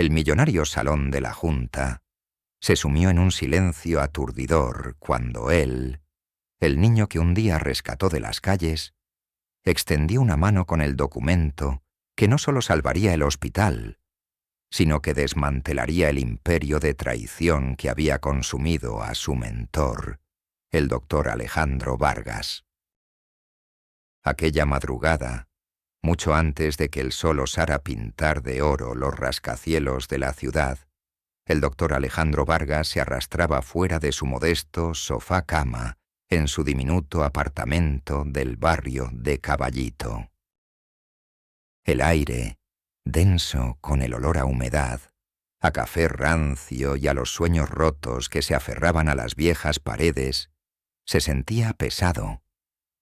el millonario salón de la Junta se sumió en un silencio aturdidor cuando él, el niño que un día rescató de las calles, extendió una mano con el documento que no solo salvaría el hospital, sino que desmantelaría el imperio de traición que había consumido a su mentor, el doctor Alejandro Vargas. Aquella madrugada, mucho antes de que el sol osara pintar de oro los rascacielos de la ciudad, el doctor Alejandro Vargas se arrastraba fuera de su modesto sofá-cama en su diminuto apartamento del barrio de Caballito. El aire, denso con el olor a humedad, a café rancio y a los sueños rotos que se aferraban a las viejas paredes, se sentía pesado,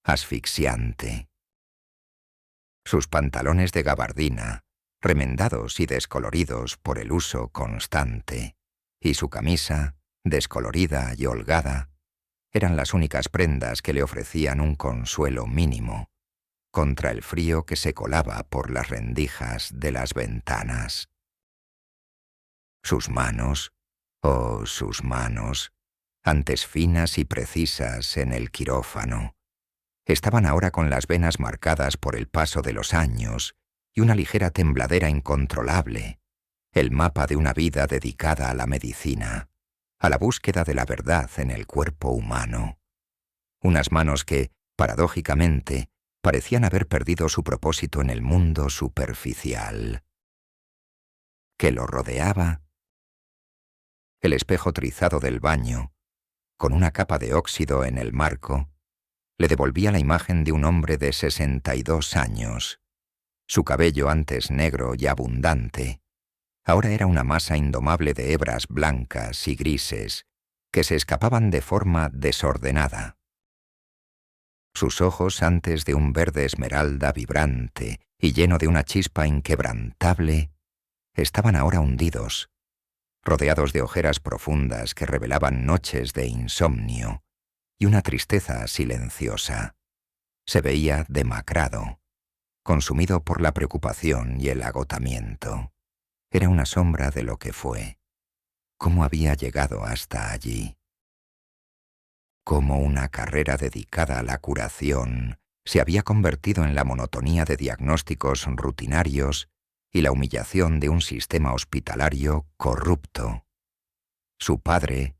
asfixiante. Sus pantalones de gabardina, remendados y descoloridos por el uso constante, y su camisa, descolorida y holgada, eran las únicas prendas que le ofrecían un consuelo mínimo contra el frío que se colaba por las rendijas de las ventanas. Sus manos, oh, sus manos, antes finas y precisas en el quirófano, estaban ahora con las venas marcadas por el paso de los años y una ligera tembladera incontrolable, el mapa de una vida dedicada a la medicina, a la búsqueda de la verdad en el cuerpo humano. Unas manos que, paradójicamente, parecían haber perdido su propósito en el mundo superficial. ¿Qué lo rodeaba? El espejo trizado del baño, con una capa de óxido en el marco, le devolvía la imagen de un hombre de 62 años. Su cabello, antes negro y abundante, ahora era una masa indomable de hebras blancas y grises que se escapaban de forma desordenada. Sus ojos, antes de un verde esmeralda vibrante y lleno de una chispa inquebrantable, estaban ahora hundidos, rodeados de ojeras profundas que revelaban noches de insomnio y una tristeza silenciosa. Se veía demacrado, consumido por la preocupación y el agotamiento. Era una sombra de lo que fue. ¿Cómo había llegado hasta allí? Cómo una carrera dedicada a la curación se había convertido en la monotonía de diagnósticos rutinarios y la humillación de un sistema hospitalario corrupto. Su padre,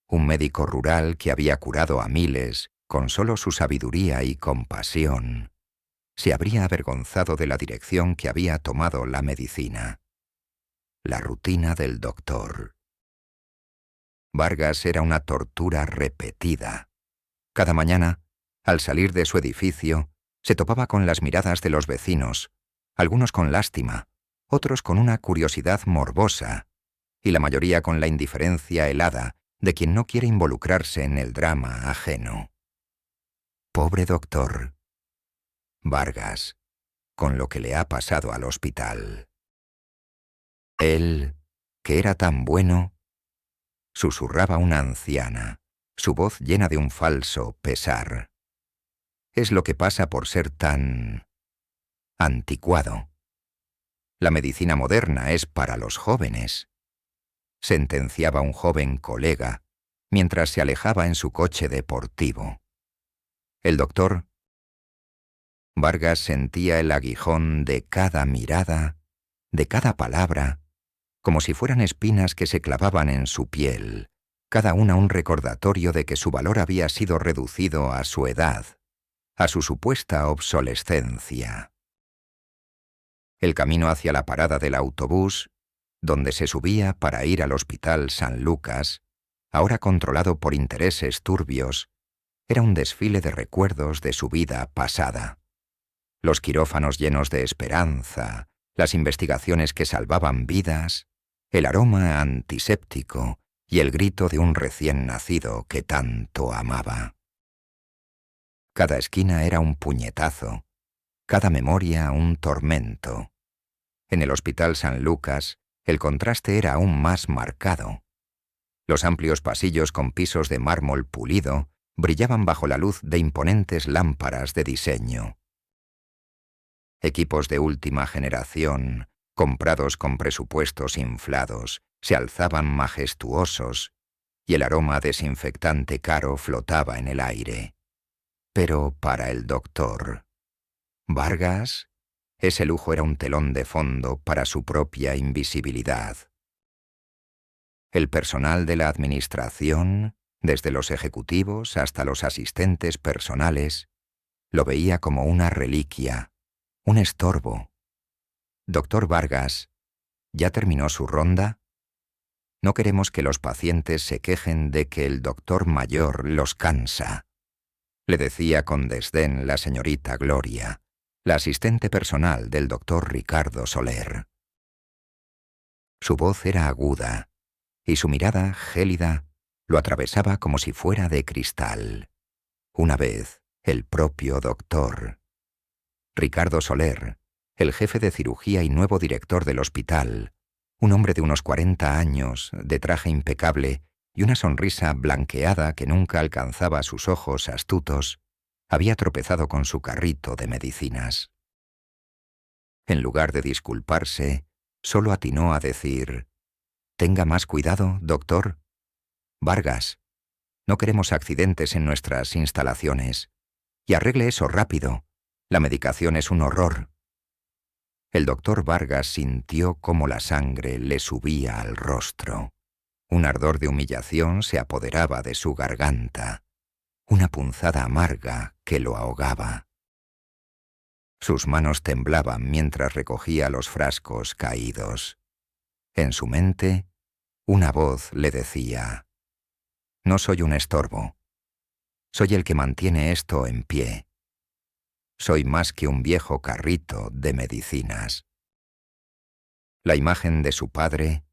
un médico rural que había curado a miles con solo su sabiduría y compasión, se habría avergonzado de la dirección que había tomado la medicina. La rutina del doctor. Vargas era una tortura repetida. Cada mañana, al salir de su edificio, se topaba con las miradas de los vecinos, algunos con lástima, otros con una curiosidad morbosa, y la mayoría con la indiferencia helada de quien no quiere involucrarse en el drama ajeno. Pobre doctor. Vargas, con lo que le ha pasado al hospital. Él, que era tan bueno, susurraba una anciana, su voz llena de un falso pesar. Es lo que pasa por ser tan anticuado. La medicina moderna es para los jóvenes, sentenciaba un joven colega mientras se alejaba en su coche deportivo. El doctor Vargas sentía el aguijón de cada mirada, de cada palabra, como si fueran espinas que se clavaban en su piel, cada una un recordatorio de que su valor había sido reducido a su edad, a su supuesta obsolescencia. El camino hacia la parada del autobús, donde se subía para ir al Hospital San Lucas, ahora controlado por intereses turbios, era un desfile de recuerdos de su vida pasada. Los quirófanos llenos de esperanza, las investigaciones que salvaban vidas, el aroma antiséptico y el grito de un recién nacido que tanto amaba. Cada esquina era un puñetazo, cada memoria un tormento. En el Hospital San Lucas, el contraste era aún más marcado. Los amplios pasillos con pisos de mármol pulido brillaban bajo la luz de imponentes lámparas de diseño. Equipos de última generación, comprados con presupuestos inflados, se alzaban majestuosos, y el aroma desinfectante caro flotaba en el aire. Pero para el doctor Vargas, ese lujo era un telón de fondo para su propia invisibilidad. El personal de la administración, desde los ejecutivos hasta los asistentes personales, lo veía como una reliquia, un estorbo. Doctor Vargas, ¿ya terminó su ronda? No queremos que los pacientes se quejen de que el doctor mayor los cansa, le decía con desdén la señorita Gloria, la asistente personal del doctor Ricardo Soler. Su voz era aguda, y su mirada, gélida, lo atravesaba como si fuera de cristal. Una vez, el propio doctor Ricardo Soler, el jefe de cirugía y nuevo director del hospital, un hombre de unos 40 años, de traje impecable y una sonrisa blanqueada que nunca alcanzaba sus ojos astutos, había tropezado con su carrito de medicinas. En lugar de disculparse, solo atinó a decir: «Tenga más cuidado, doctor. Vargas, no queremos accidentes en nuestras instalaciones. Y arregle eso rápido. La medicación es un horror». El doctor Vargas sintió cómo la sangre le subía al rostro. Un ardor de humillación se apoderaba de su garganta, una punzada amarga que lo ahogaba. Sus manos temblaban mientras recogía los frascos caídos. En su mente, una voz le decía: «No soy un estorbo. Soy el que mantiene esto en pie. Soy más que un viejo carrito de medicinas». La imagen de su padre,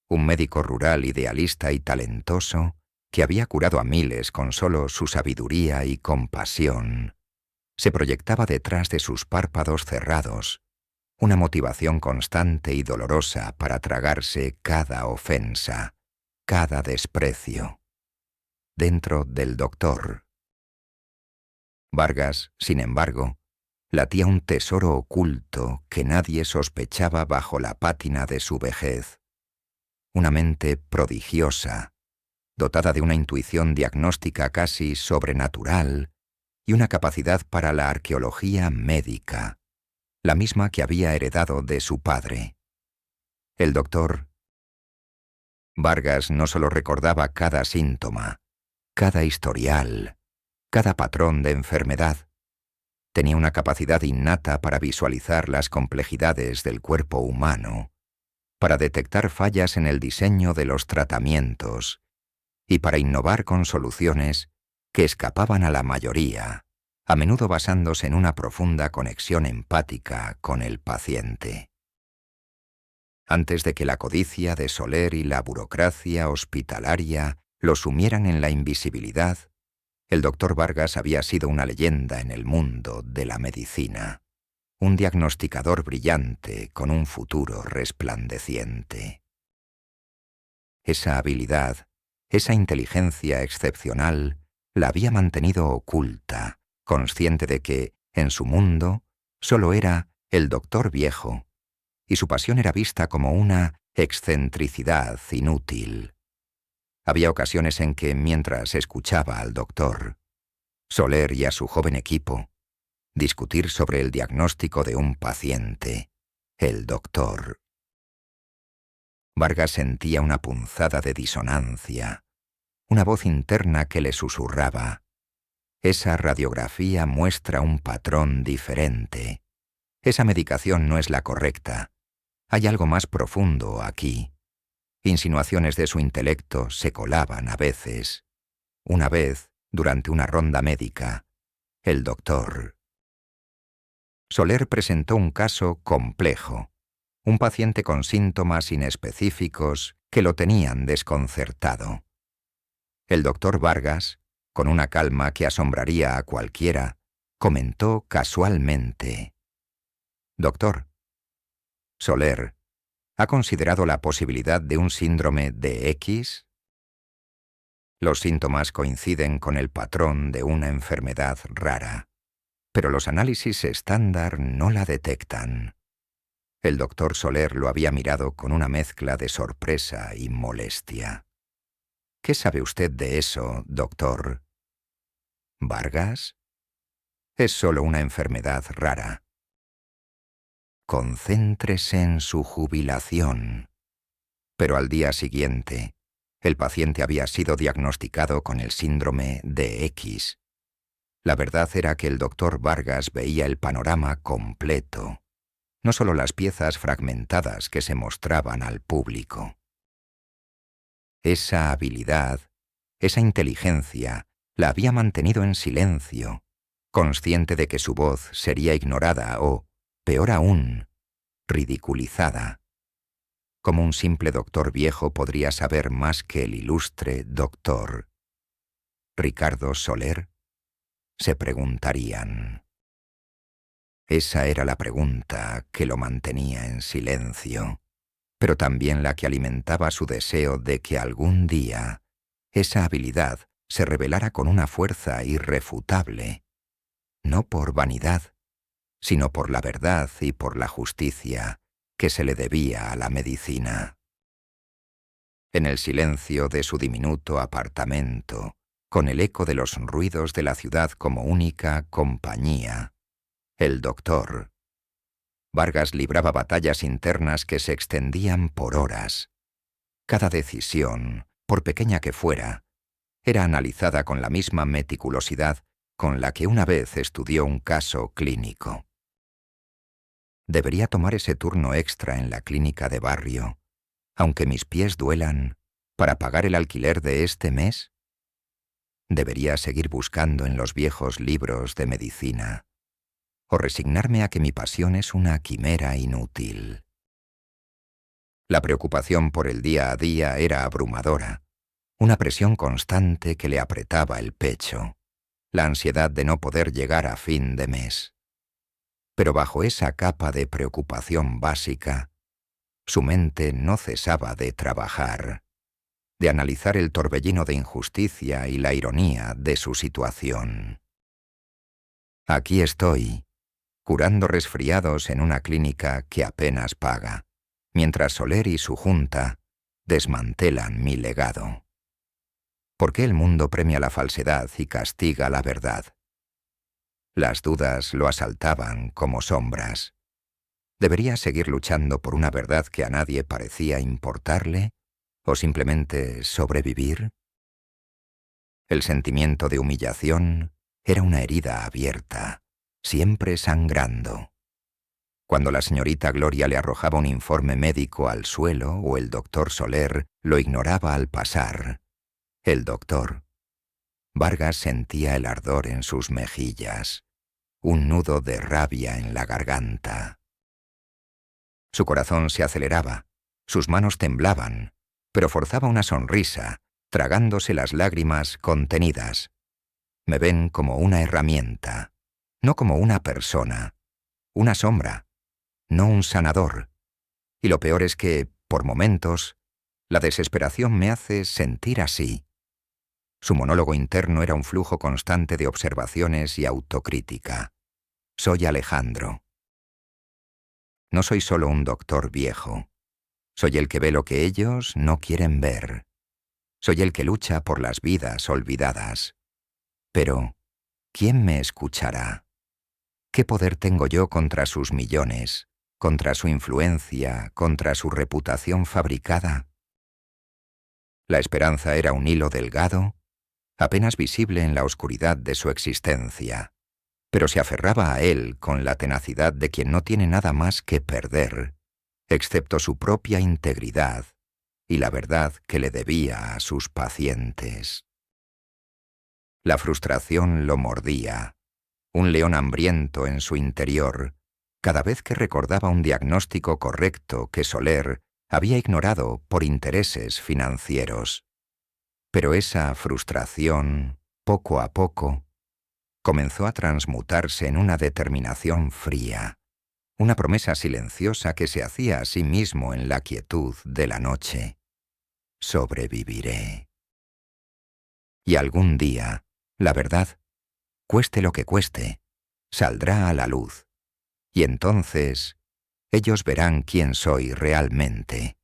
un médico rural idealista y talentoso, que había curado a miles con solo su sabiduría y compasión, se proyectaba detrás de sus párpados cerrados, una motivación constante y dolorosa para tragarse cada ofensa, cada desprecio. Dentro del doctor Vargas, sin embargo, latía un tesoro oculto que nadie sospechaba bajo la pátina de su vejez. Una mente prodigiosa, dotada de una intuición diagnóstica casi sobrenatural y una capacidad para la arqueología médica, la misma que había heredado de su padre. El doctor Vargas no solo recordaba cada síntoma, cada historial, cada patrón de enfermedad. Tenía una capacidad innata para visualizar las complejidades del cuerpo humano, para detectar fallas en el diseño de los tratamientos y para innovar con soluciones que escapaban a la mayoría, a menudo basándose en una profunda conexión empática con el paciente. Antes de que la codicia de Soler y la burocracia hospitalaria lo sumieran en la invisibilidad, el doctor Vargas había sido una leyenda en el mundo de la medicina, un diagnosticador brillante con un futuro resplandeciente. Esa habilidad, esa inteligencia excepcional, la había mantenido oculta, consciente de que, en su mundo, solo era el doctor viejo, y su pasión era vista como una excentricidad inútil. Había ocasiones en que, mientras escuchaba al doctor Soler y a su joven equipo discutir sobre el diagnóstico de un paciente, el doctor Vargas sentía una punzada de disonancia, una voz interna que le susurraba: «Esa radiografía muestra un patrón diferente. Esa medicación no es la correcta. Hay algo más profundo aquí». Insinuaciones de su intelecto se colaban a veces. Una vez, durante una ronda médica, el doctor Soler presentó un caso complejo, un paciente con síntomas inespecíficos que lo tenían desconcertado. El doctor Vargas, con una calma que asombraría a cualquiera, comentó casualmente: «Doctor, Soler, ¿ha considerado la posibilidad de un síndrome de X? Los síntomas coinciden con el patrón de una enfermedad rara, pero los análisis estándar no la detectan. El doctor Soler lo había mirado con una mezcla de sorpresa y molestia. «¿Qué sabe usted de eso, doctor?» «¿Vargas?» «Es solo una enfermedad rara». «Concéntrese en su jubilación». Pero al día siguiente, el paciente había sido diagnosticado con el síndrome de X. La verdad era que el doctor Vargas veía el panorama completo, no solo las piezas fragmentadas que se mostraban al público. Esa habilidad, esa inteligencia, la había mantenido en silencio, consciente de que su voz sería ignorada o, peor aún, ridiculizada. ¿Cómo un simple doctor viejo podría saber más que el ilustre doctor Ricardo Soler?, se preguntarían. Esa era la pregunta que lo mantenía en silencio, pero también la que alimentaba su deseo de que algún día esa habilidad se revelara con una fuerza irrefutable, no por vanidad, sino por la verdad y por la justicia que se le debía a la medicina. En el silencio de su diminuto apartamento, con el eco de los ruidos de la ciudad como única compañía, el doctor Vargas libraba batallas internas que se extendían por horas. Cada decisión, por pequeña que fuera, era analizada con la misma meticulosidad con la que una vez estudió un caso clínico. Debería tomar ese turno extra en la clínica de barrio, aunque mis pies duelan, para pagar el alquiler de este mes. Debería seguir buscando en los viejos libros de medicina, o resignarme a que mi pasión es una quimera inútil. La preocupación por el día a día era abrumadora, una presión constante que le apretaba el pecho, la ansiedad de no poder llegar a fin de mes. Pero bajo esa capa de preocupación básica, su mente no cesaba de trabajar, de analizar el torbellino de injusticia y la ironía de su situación. Aquí estoy, curando resfriados en una clínica que apenas paga, mientras Soler y su junta desmantelan mi legado. ¿Por qué el mundo premia la falsedad y castiga la verdad? Las dudas lo asaltaban como sombras. ¿Debería seguir luchando por una verdad que a nadie parecía importarle, o simplemente sobrevivir? El sentimiento de humillación era una herida abierta, siempre sangrando. Cuando la señorita Gloria le arrojaba un informe médico al suelo o el doctor Soler lo ignoraba al pasar, el doctor Vargas sentía el ardor en sus mejillas, un nudo de rabia en la garganta. Su corazón se aceleraba, sus manos temblaban, pero forzaba una sonrisa, tragándose las lágrimas contenidas. Me ven como una herramienta, no como una persona, una sombra, no un sanador. Y lo peor es que, por momentos, la desesperación me hace sentir así. Su monólogo interno era un flujo constante de observaciones y autocrítica. Soy Alejandro. No soy solo un doctor viejo. Soy el que ve lo que ellos no quieren ver. Soy el que lucha por las vidas olvidadas. Pero, ¿quién me escuchará? ¿Qué poder tengo yo contra sus millones, contra su influencia, contra su reputación fabricada? La esperanza era un hilo delgado, apenas visible en la oscuridad de su existencia, pero se aferraba a él con la tenacidad de quien no tiene nada más que perder, excepto su propia integridad y la verdad que le debía a sus pacientes. La frustración lo mordía, un león hambriento en su interior, cada vez que recordaba un diagnóstico correcto que Soler había ignorado por intereses financieros. Pero esa frustración, poco a poco, comenzó a transmutarse en una determinación fría, una promesa silenciosa que se hacía a sí mismo en la quietud de la noche. Sobreviviré. Y algún día, la verdad, cueste lo que cueste, saldrá a la luz. Y entonces, ellos verán quién soy realmente.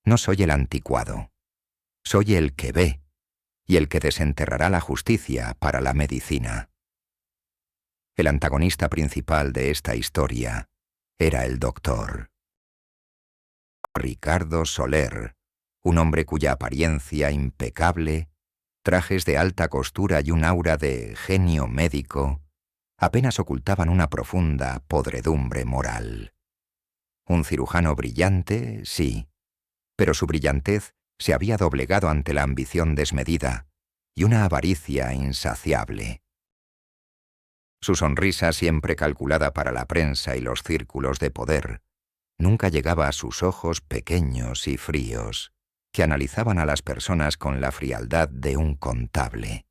No soy el anticuado. Soy el que ve y el que desenterrará la justicia para la medicina. El antagonista principal de esta historia era el doctor. Ricardo Soler, un hombre cuya apariencia impecable, trajes de alta costura y un aura de genio médico apenas ocultaban una profunda podredumbre moral. Un cirujano brillante, sí, pero su brillantez se había doblegado ante la ambición desmedida y una avaricia insaciable. Su sonrisa, siempre calculada para la prensa y los círculos de poder, nunca llegaba a sus ojos pequeños y fríos, que analizaban a las personas con la frialdad de un contable.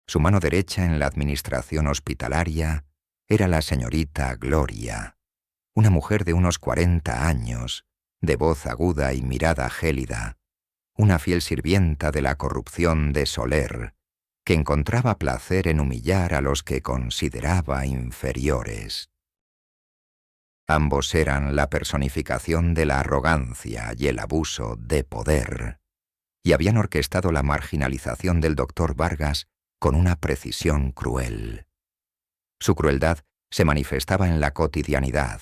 Su mano derecha en la administración hospitalaria era la señorita Gloria, una mujer de unos 40 años, de voz aguda y mirada gélida, una fiel sirvienta de la corrupción de Soler, que encontraba placer en humillar a los que consideraba inferiores. Ambos eran la personificación de la arrogancia y el abuso de poder, y habían orquestado la marginalización del doctor Vargas con una precisión cruel. Su crueldad se manifestaba en la cotidianidad,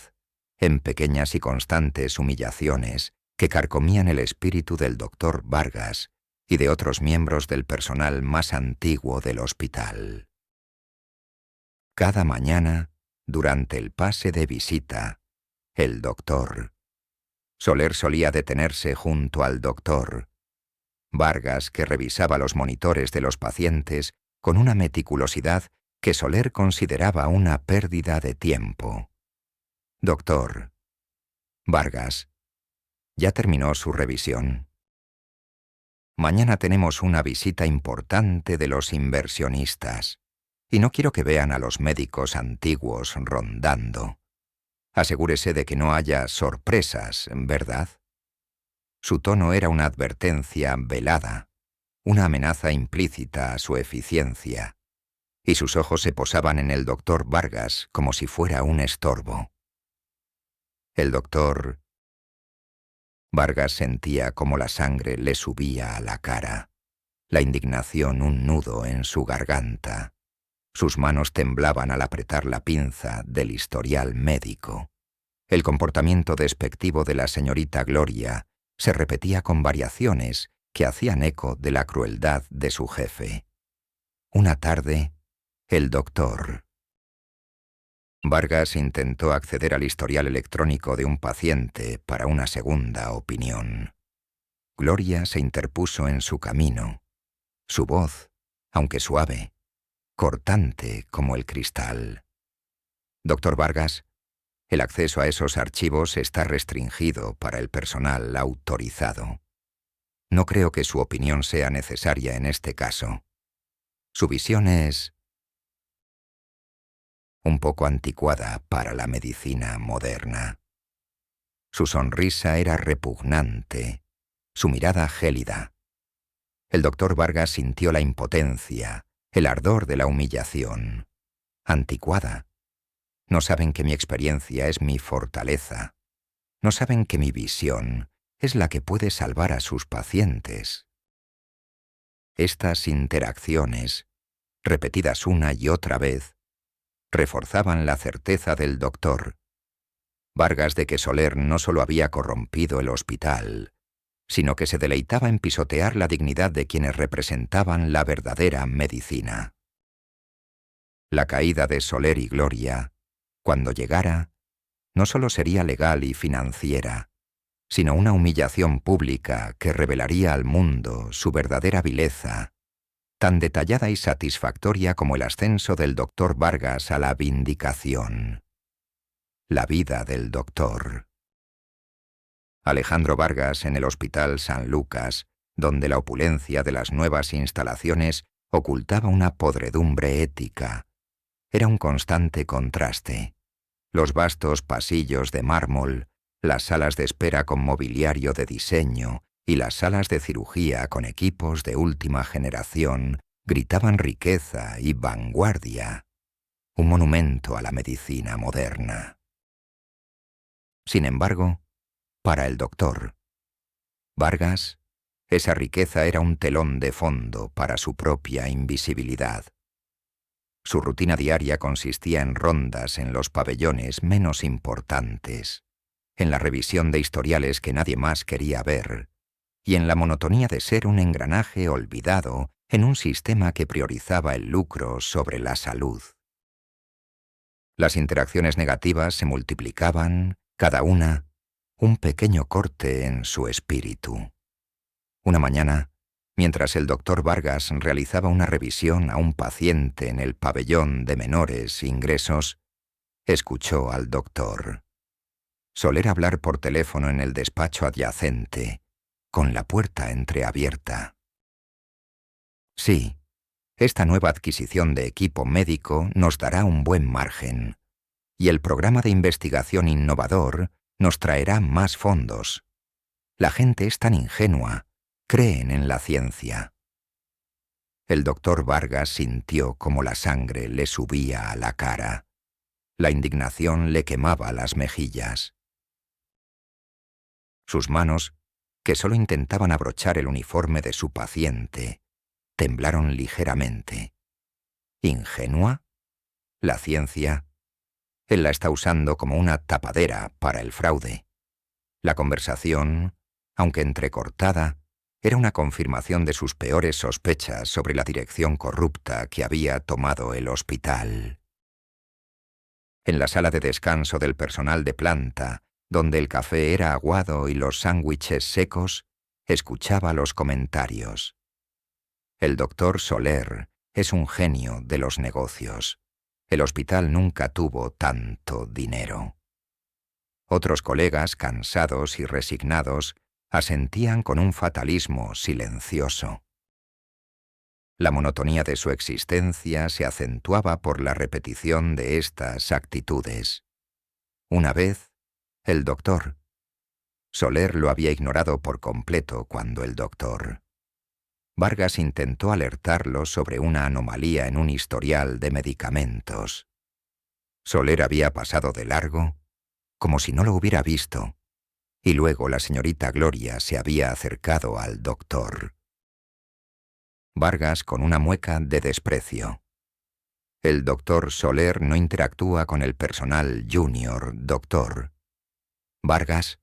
en pequeñas y constantes humillaciones que carcomían el espíritu del doctor Vargas y de otros miembros del personal más antiguo del hospital. Cada mañana, durante el pase de visita, el doctor Soler solía detenerse junto al doctor Vargas, que revisaba los monitores de los pacientes con una meticulosidad que Soler consideraba una pérdida de tiempo. Doctor Vargas, ¿ya terminó su revisión? Mañana tenemos una visita importante de los inversionistas, y no quiero que vean a los médicos antiguos rondando. Asegúrese de que no haya sorpresas, ¿verdad? Su tono era una advertencia velada, una amenaza implícita a su eficiencia, y sus ojos se posaban en el doctor Vargas como si fuera un estorbo. El doctor Vargas sentía como la sangre le subía a la cara, la indignación un nudo en su garganta. Sus manos temblaban al apretar la pinza del historial médico. El comportamiento despectivo de la señorita Gloria se repetía con variaciones que hacían eco de la crueldad de su jefe. Una tarde, el doctor Vargas intentó acceder al historial electrónico de un paciente para una segunda opinión. Gloria se interpuso en su camino. Su voz, aunque suave, cortante como el cristal. Doctor Vargas, el acceso a esos archivos está restringido para el personal autorizado. No creo que su opinión sea necesaria en este caso. Su visión es un poco anticuada para la medicina moderna. Su sonrisa era repugnante, su mirada gélida. El doctor Vargas sintió la impotencia, el ardor de la humillación. Anticuada. No saben que mi experiencia es mi fortaleza. No saben que mi visión es la que puede salvar a sus pacientes. Estas interacciones, repetidas una y otra vez, reforzaban la certeza del doctor Vargas de que Soler no solo había corrompido el hospital, sino que se deleitaba en pisotear la dignidad de quienes representaban la verdadera medicina. La caída de Soler y Gloria, cuando llegara, no solo sería legal y financiera, sino una humillación pública que revelaría al mundo su verdadera vileza, tan detallada y satisfactoria como el ascenso del doctor Vargas a la vindicación. La vida del doctor Alejandro Vargas en el Hospital San Lucas, donde la opulencia de las nuevas instalaciones ocultaba una podredumbre ética. Era un constante contraste. Los vastos pasillos de mármol, las salas de espera con mobiliario de diseño y las salas de cirugía con equipos de última generación gritaban riqueza y vanguardia, un monumento a la medicina moderna. Sin embargo, para el doctor Vargas, esa riqueza era un telón de fondo para su propia invisibilidad. Su rutina diaria consistía en rondas en los pabellones menos importantes, en la revisión de historiales que nadie más quería ver, y en la monotonía de ser un engranaje olvidado en un sistema que priorizaba el lucro sobre la salud. Las interacciones negativas se multiplicaban, cada una, un pequeño corte en su espíritu. Una mañana, mientras el doctor Vargas realizaba una revisión a un paciente en el pabellón de menores ingresos, escuchó al doctor Soler hablar por teléfono en el despacho adyacente, con la puerta entreabierta. Sí, esta nueva adquisición de equipo médico nos dará un buen margen, y el programa de investigación innovador nos traerá más fondos. La gente es tan ingenua, creen en la ciencia. El doctor Vargas sintió como la sangre le subía a la cara. La indignación le quemaba las mejillas. Sus manos, que solo intentaban abrochar el uniforme de su paciente, temblaron ligeramente. ¿Ingenua? ¿La ciencia? Él la está usando como una tapadera para el fraude. La conversación, aunque entrecortada, era una confirmación de sus peores sospechas sobre la dirección corrupta que había tomado el hospital. En la sala de descanso del personal de planta, donde el café era aguado y los sándwiches secos, escuchaba los comentarios. El doctor Soler es un genio de los negocios. El hospital nunca tuvo tanto dinero. Otros colegas, cansados y resignados, asentían con un fatalismo silencioso. La monotonía de su existencia se acentuaba por la repetición de estas actitudes. Una vez, el doctor Soler lo había ignorado por completo cuando el doctor Vargas intentó alertarlo sobre una anomalía en un historial de medicamentos. Soler había pasado de largo, como si no lo hubiera visto, y luego la señorita Gloria se había acercado al doctor Vargas con una mueca de desprecio. El doctor Soler no interactúa con el personal junior, doctor. Vargas,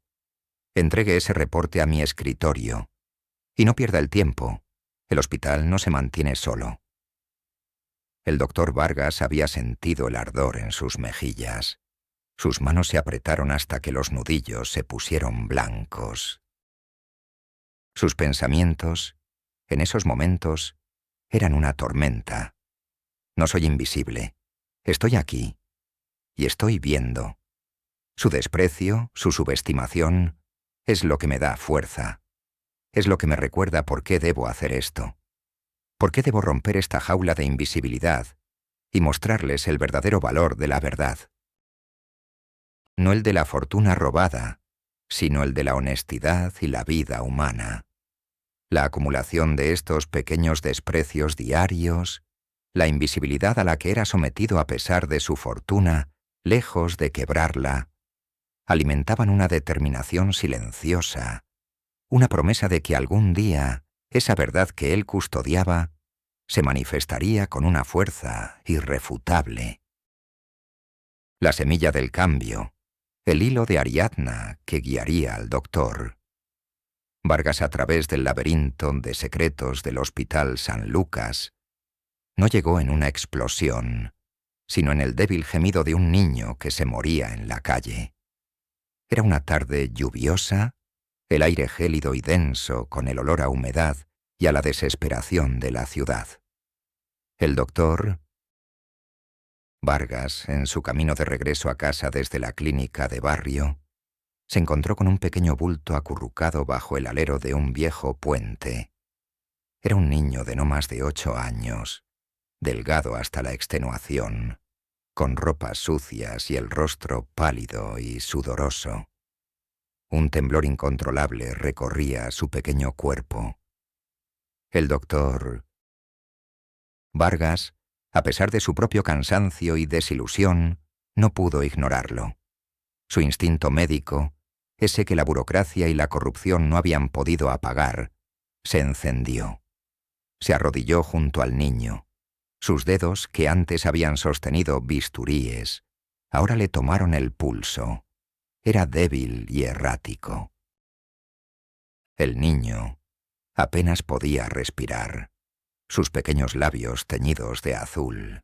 entregue ese reporte a mi escritorio. Y no pierda el tiempo. El hospital no se mantiene solo. El doctor Vargas había sentido el ardor en sus mejillas. Sus manos se apretaron hasta que los nudillos se pusieron blancos. Sus pensamientos, en esos momentos, eran una tormenta. No soy invisible. Estoy aquí. Y estoy viendo. Su desprecio, su subestimación, es lo que me da fuerza. Es lo que me recuerda por qué debo hacer esto. Por qué debo romper esta jaula de invisibilidad y mostrarles el verdadero valor de la verdad. No el de la fortuna robada, sino el de la honestidad y la vida humana. La acumulación de estos pequeños desprecios diarios, la invisibilidad a la que era sometido a pesar de su fortuna, lejos de quebrarla, alimentaban una determinación silenciosa, una promesa de que algún día esa verdad que él custodiaba se manifestaría con una fuerza irrefutable. La semilla del cambio, el hilo de Ariadna que guiaría al doctor Vargas a través del laberinto de secretos del Hospital San Lucas, no llegó en una explosión, sino en el débil gemido de un niño que se moría en la calle. Era una tarde lluviosa, el aire gélido y denso con el olor a humedad y a la desesperación de la ciudad. El doctor Vargas, en su camino de regreso a casa desde la clínica de barrio, se encontró con un pequeño bulto acurrucado bajo el alero de un viejo puente. Era un niño de no más de 8 años, delgado hasta la extenuación, con ropas sucias y el rostro pálido y sudoroso. Un temblor incontrolable recorría su pequeño cuerpo. El doctor Vargas, a pesar de su propio cansancio y desilusión, no pudo ignorarlo. Su instinto médico, ese que la burocracia y la corrupción no habían podido apagar, se encendió. Se arrodilló junto al niño. Sus dedos, que antes habían sostenido bisturíes, ahora le tomaron el pulso. Era débil y errático. El niño apenas podía respirar, sus pequeños labios teñidos de azul.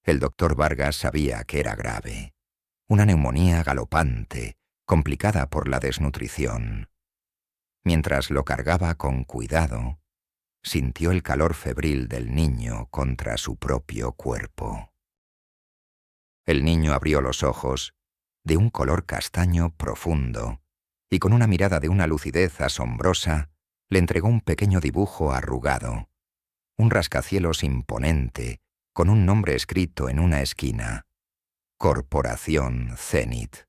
El doctor Vargas sabía que era grave. Una neumonía galopante, complicada por la desnutrición. Mientras lo cargaba con cuidado, sintió el calor febril del niño contra su propio cuerpo. El niño abrió los ojos, de un color castaño profundo, y con una mirada de una lucidez asombrosa, le entregó un pequeño dibujo arrugado, un rascacielos imponente, con un nombre escrito en una esquina: Corporación Zenith.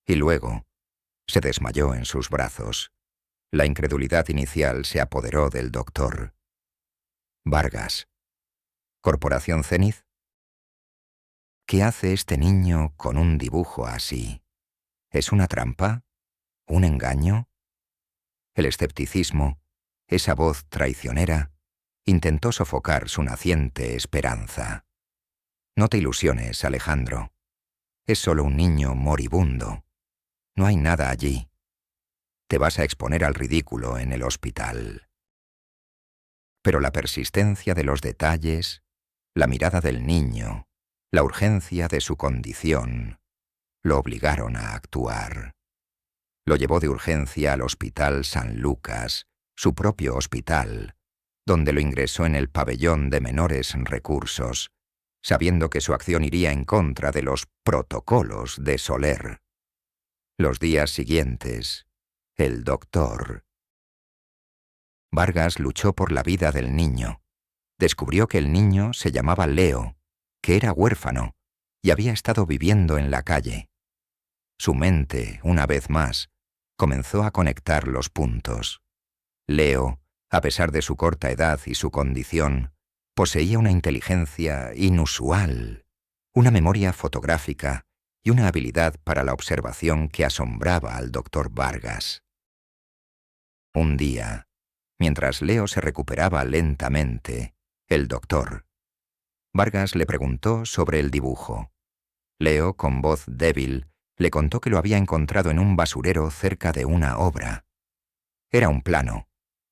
Y luego se desmayó en sus brazos. La incredulidad inicial se apoderó del doctor. Vargas. ¿Corporación Zenith? ¿Qué hace este niño con un dibujo así? ¿Es una trampa? ¿Un engaño? El escepticismo, esa voz traicionera, intentó sofocar su naciente esperanza. No te ilusiones, Alejandro. Es solo un niño moribundo. No hay nada allí. Te vas a exponer al ridículo en el hospital. Pero la persistencia de los detalles, la mirada del niño, la urgencia de su condición, lo obligaron a actuar. Lo llevó de urgencia al Hospital San Lucas, su propio hospital, donde lo ingresó en el pabellón de menores recursos, sabiendo que su acción iría en contra de los protocolos de Soler. Los días siguientes, el doctor Vargas luchó por la vida del niño. Descubrió que el niño se llamaba Leo, que era huérfano y había estado viviendo en la calle. Su mente, una vez más, comenzó a conectar los puntos. Leo, a pesar de su corta edad y su condición, poseía una inteligencia inusual, una memoria fotográfica y una habilidad para la observación que asombraba al doctor Vargas. Un día, mientras Leo se recuperaba lentamente, el doctor Vargas le preguntó sobre el dibujo. Leo, con voz débil, le contó que lo había encontrado en un basurero cerca de una obra. Era un plano.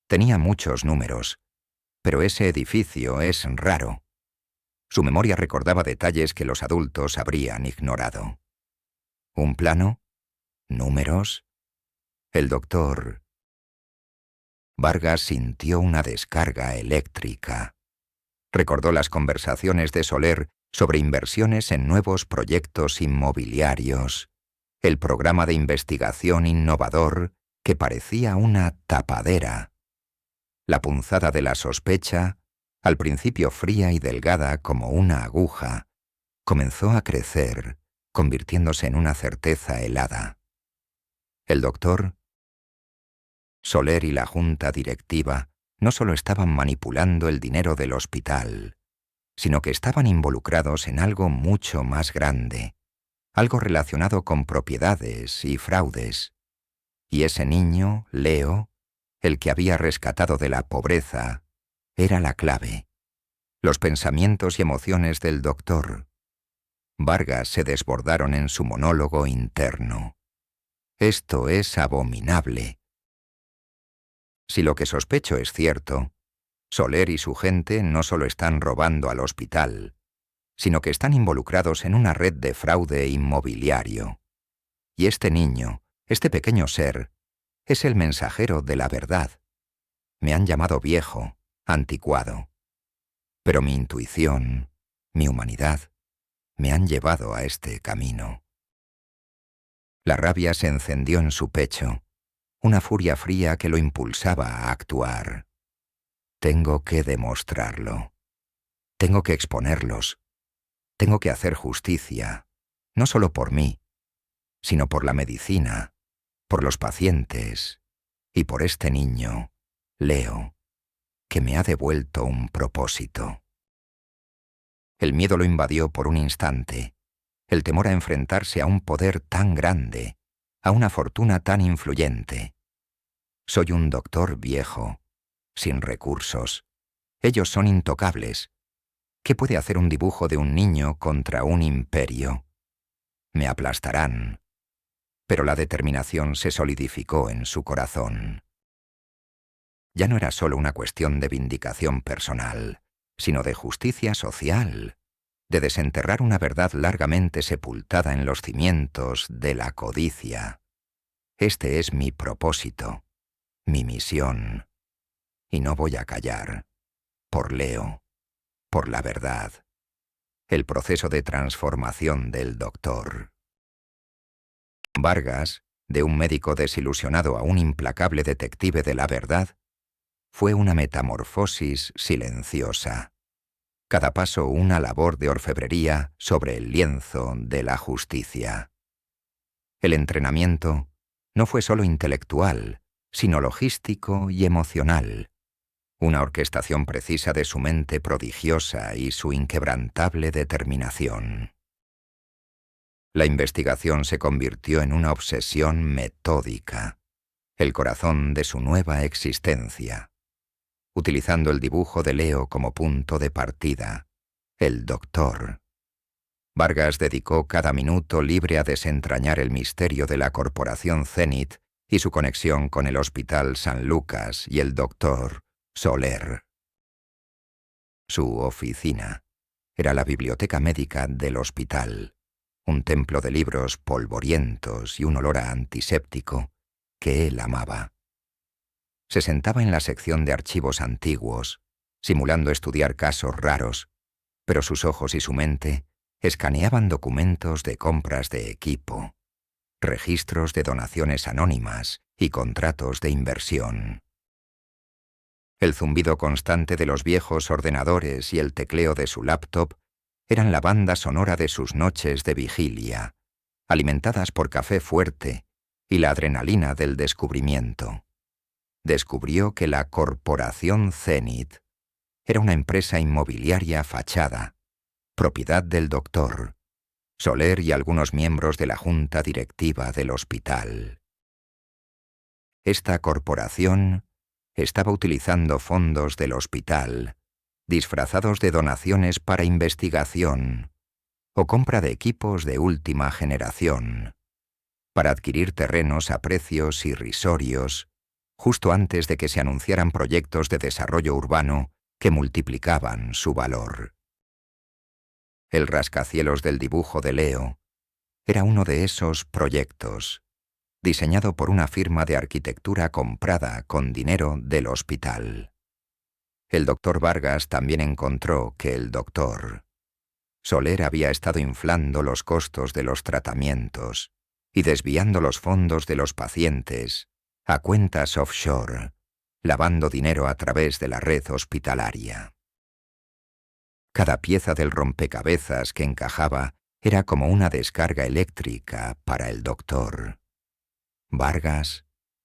Tenía muchos números. Pero ese edificio es raro. Su memoria recordaba detalles que los adultos habrían ignorado. ¿Un plano? ¿Números? El doctor Vargas sintió una descarga eléctrica. Recordó las conversaciones de Soler sobre inversiones en nuevos proyectos inmobiliarios, el programa de investigación innovador que parecía una tapadera. La punzada de la sospecha, al principio fría y delgada como una aguja, comenzó a crecer, convirtiéndose en una certeza helada. El doctor Soler y la junta directiva no solo estaban manipulando el dinero del hospital, sino que estaban involucrados en algo mucho más grande, algo relacionado con propiedades y fraudes. Y ese niño, Leo, el que había rescatado de la pobreza, era la clave. Los pensamientos y emociones del doctor Vargas se desbordaron en su monólogo interno. Esto es abominable. Si lo que sospecho es cierto, Soler y su gente no solo están robando al hospital, sino que están involucrados en una red de fraude inmobiliario. Y este niño, este pequeño ser, es el mensajero de la verdad. Me han llamado viejo, anticuado. Pero mi intuición, mi humanidad, me han llevado a este camino. La rabia se encendió en su pecho, una furia fría que lo impulsaba a actuar. Tengo que demostrarlo. Tengo que exponerlos. Tengo que hacer justicia, no solo por mí, sino por la medicina, por los pacientes y por este niño, Leo, que me ha devuelto un propósito. El miedo lo invadió por un instante. el temor a enfrentarse a un poder tan grande, a una fortuna tan influyente. Soy un doctor viejo, sin recursos. Ellos son intocables. ¿Qué puede hacer un dibujo de un niño contra un imperio? Me aplastarán. Pero la determinación se solidificó en su corazón. Ya no era solo una cuestión de vindicación personal, sino de justicia social, de desenterrar una verdad largamente sepultada en los cimientos de la codicia. Este es mi propósito, mi misión. Y no voy a callar, por Leo, por la verdad, el proceso de transformación del doctor. Vargas, de un médico desilusionado a un implacable detective de la verdad, fue una metamorfosis silenciosa. Cada paso una labor de orfebrería sobre el lienzo de la justicia. El entrenamiento no fue solo intelectual, sino logístico y emocional. Una orquestación precisa de su mente prodigiosa y su inquebrantable determinación. La investigación se convirtió en una obsesión metódica, el corazón de su nueva existencia. Utilizando el dibujo de Leo como punto de partida, el doctor. Vargas dedicó cada minuto libre a desentrañar el misterio de la corporación Zenith y su conexión con el Hospital San Lucas y el doctor Soler. Su oficina era la biblioteca médica del hospital, un templo de libros polvorientos y un olor a antiséptico que él amaba. Se sentaba en la sección de archivos antiguos, simulando estudiar casos raros, pero sus ojos y su mente escaneaban documentos de compras de equipo, registros de donaciones anónimas y contratos de inversión. El zumbido constante de los viejos ordenadores y el tecleo de su laptop eran la banda sonora de sus noches de vigilia, alimentadas por café fuerte y la adrenalina del descubrimiento. Descubrió que la corporación Zenith era una empresa inmobiliaria fachada, propiedad del doctor Soler y algunos miembros de la junta directiva del hospital. Esta corporación estaba utilizando fondos del hospital, disfrazados de donaciones para investigación o compra de equipos de última generación, para adquirir terrenos a precios irrisorios, justo antes de que se anunciaran proyectos de desarrollo urbano que multiplicaban su valor. El rascacielos del dibujo de Leo era uno de esos proyectos, diseñado por una firma de arquitectura comprada con dinero del hospital. El doctor Vargas también encontró que el doctor Soler había estado inflando los costos de los tratamientos y desviando los fondos de los pacientes a cuentas offshore, lavando dinero a través de la red hospitalaria. Cada pieza del rompecabezas que encajaba era como una descarga eléctrica para el doctor. Vargas,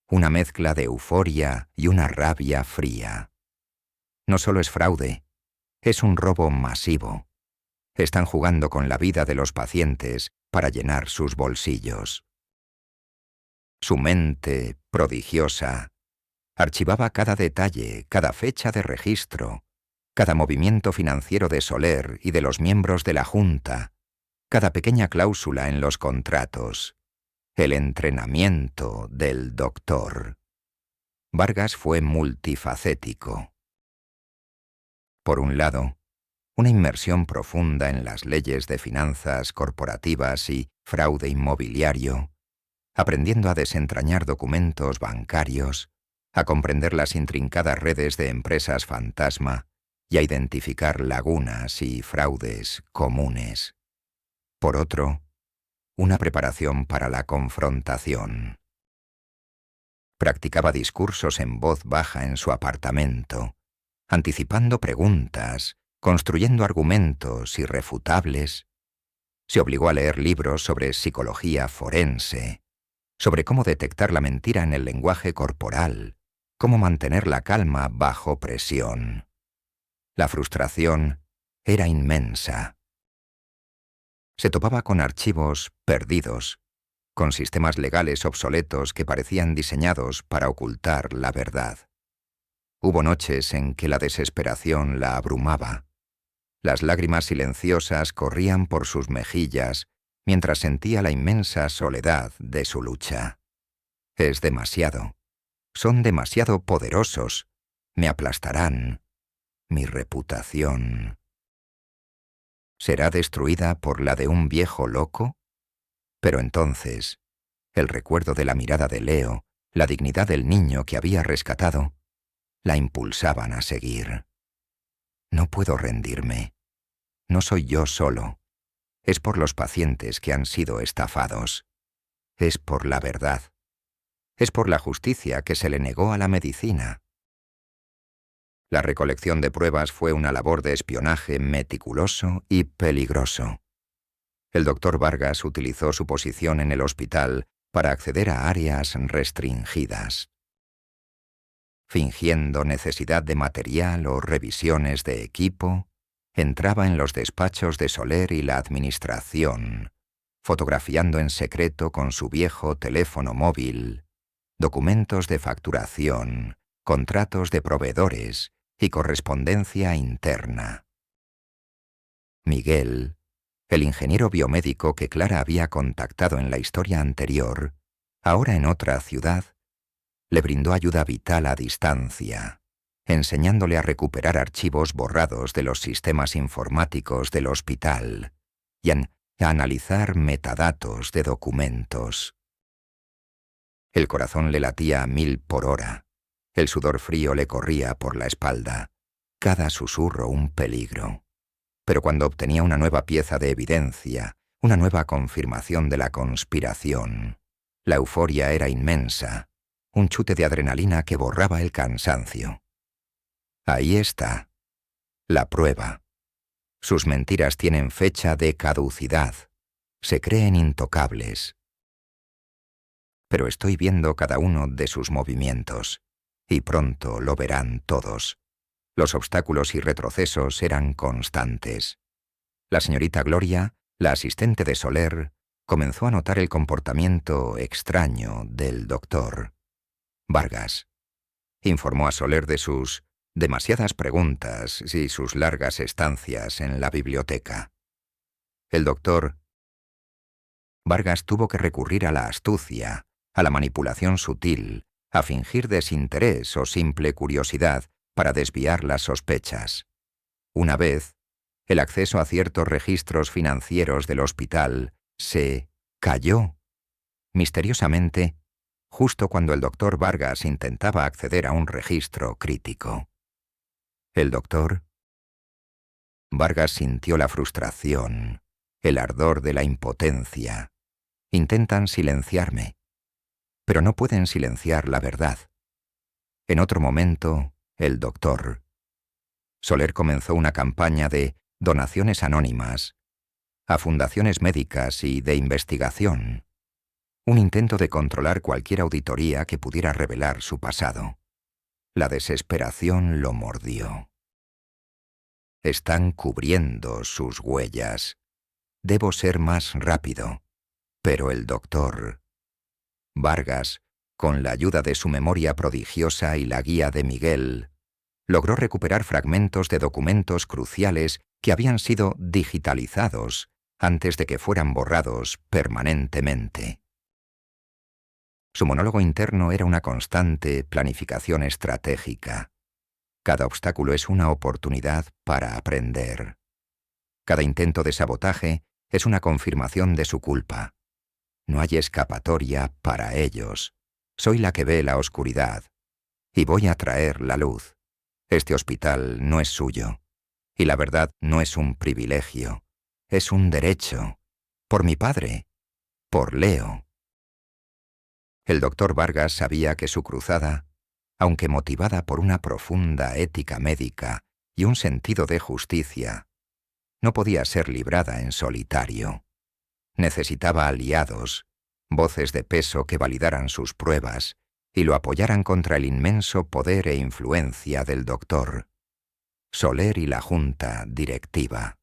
una mezcla de euforia y una rabia fría. No solo es fraude, es un robo masivo. Están jugando con la vida de los pacientes para llenar sus bolsillos. Su mente, prodigiosa, archivaba cada detalle, cada fecha de registro, cada movimiento financiero de Soler y de los miembros de la Junta, cada pequeña cláusula en los contratos, el entrenamiento del doctor. Vargas fue multifacético. Por un lado, una inmersión profunda en las leyes de finanzas corporativas y fraude inmobiliario, aprendiendo a desentrañar documentos bancarios, a comprender las intrincadas redes de empresas fantasma y a identificar lagunas y fraudes comunes. Por otro, una preparación para la confrontación. Practicaba discursos en voz baja en su apartamento, anticipando preguntas, construyendo argumentos irrefutables. Se obligó a leer libros sobre psicología forense, sobre cómo detectar la mentira en el lenguaje corporal, cómo mantener la calma bajo presión. La frustración era inmensa. Se topaba con archivos perdidos, con sistemas legales obsoletos que parecían diseñados para ocultar la verdad. Hubo noches en que la desesperación la abrumaba. Las lágrimas silenciosas corrían por sus mejillas mientras sentía la inmensa soledad de su lucha. Es demasiado. Son demasiado poderosos. Me aplastarán. Mi reputación. ¿Será destruida por la de un viejo loco? Pero entonces, el recuerdo de la mirada de Leo, la dignidad del niño que había rescatado, la impulsaban a seguir. No puedo rendirme. No soy yo solo. Es por los pacientes que han sido estafados. Es por la verdad. Es por la justicia que se le negó a la medicina. La recolección de pruebas fue una labor de espionaje meticuloso y peligroso. El doctor Vargas utilizó su posición en el hospital para acceder a áreas restringidas. Fingiendo necesidad de material o revisiones de equipo, entraba en los despachos de Soler y la administración, fotografiando en secreto con su viejo teléfono móvil documentos de facturación, contratos de proveedores y correspondencia interna. Miguel, el ingeniero biomédico que Clara había contactado en la historia anterior, ahora en otra ciudad, le brindó ayuda vital a distancia, enseñándole a recuperar archivos borrados de los sistemas informáticos del hospital y a analizar metadatos de documentos. El corazón le latía a 1000 por hora. El sudor frío le corría por la espalda. Cada susurro un peligro. Pero cuando obtenía una nueva pieza de evidencia, una nueva confirmación de la conspiración, la euforia era inmensa, un chute de adrenalina que borraba el cansancio. Ahí está, la prueba. Sus mentiras tienen fecha de caducidad. Se creen intocables. Pero estoy viendo cada uno de sus movimientos, y pronto lo verán todos. Los obstáculos y retrocesos eran constantes. La señorita Gloria, la asistente de Soler, comenzó a notar el comportamiento extraño del doctor. Vargas informó a Soler de sus demasiadas preguntas y sus largas estancias en la biblioteca. El doctor Vargas tuvo que recurrir a la astucia, a la manipulación sutil, a fingir desinterés o simple curiosidad para desviar las sospechas. Una vez, el acceso a ciertos registros financieros del hospital se cayó. Misteriosamente, justo cuando el doctor Vargas intentaba acceder a un registro crítico. El doctor Vargas sintió la frustración, el ardor de la impotencia. Intentan silenciarme, pero no pueden silenciar la verdad. En otro momento, el doctor Soler comenzó una campaña de donaciones anónimas a fundaciones médicas y de investigación. Un intento de controlar cualquier auditoría que pudiera revelar su pasado. La desesperación lo mordió. Están cubriendo sus huellas. Debo ser más rápido. Pero el doctor Vargas, con la ayuda de su memoria prodigiosa y la guía de Miguel, logró recuperar fragmentos de documentos cruciales que habían sido digitalizados antes de que fueran borrados permanentemente. Su monólogo interno era una constante planificación estratégica. Cada obstáculo es una oportunidad para aprender. Cada intento de sabotaje es una confirmación de su culpa. No hay escapatoria para ellos. Soy la que ve la oscuridad. Y voy a traer la luz. Este hospital no es suyo. Y la verdad no es un privilegio. Es un derecho. Por mi padre. Por Leo. El doctor Vargas sabía que su cruzada, aunque motivada por una profunda ética médica y un sentido de justicia, no podía ser librada en solitario. Necesitaba aliados, voces de peso que validaran sus pruebas y lo apoyaran contra el inmenso poder e influencia del doctor Soler y la junta directiva.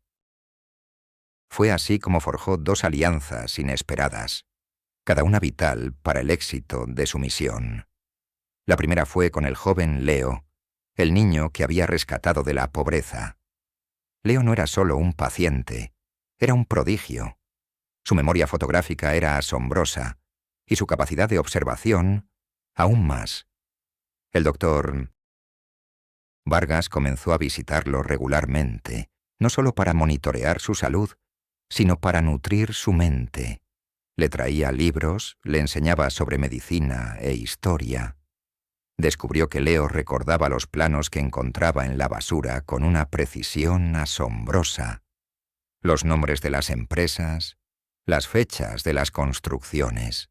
Fue así como forjó dos alianzas inesperadas, cada una vital para el éxito de su misión. La primera fue con el joven Leo, el niño que había rescatado de la pobreza. Leo no era solo un paciente, era un prodigio. Su memoria fotográfica era asombrosa y su capacidad de observación aún más. El doctor Vargas comenzó a visitarlo regularmente, no solo para monitorear su salud, sino para nutrir su mente. Le traía libros, le enseñaba sobre medicina e historia. Descubrió que Leo recordaba los planos que encontraba en la basura con una precisión asombrosa. Los nombres de las empresas, las fechas de las construcciones.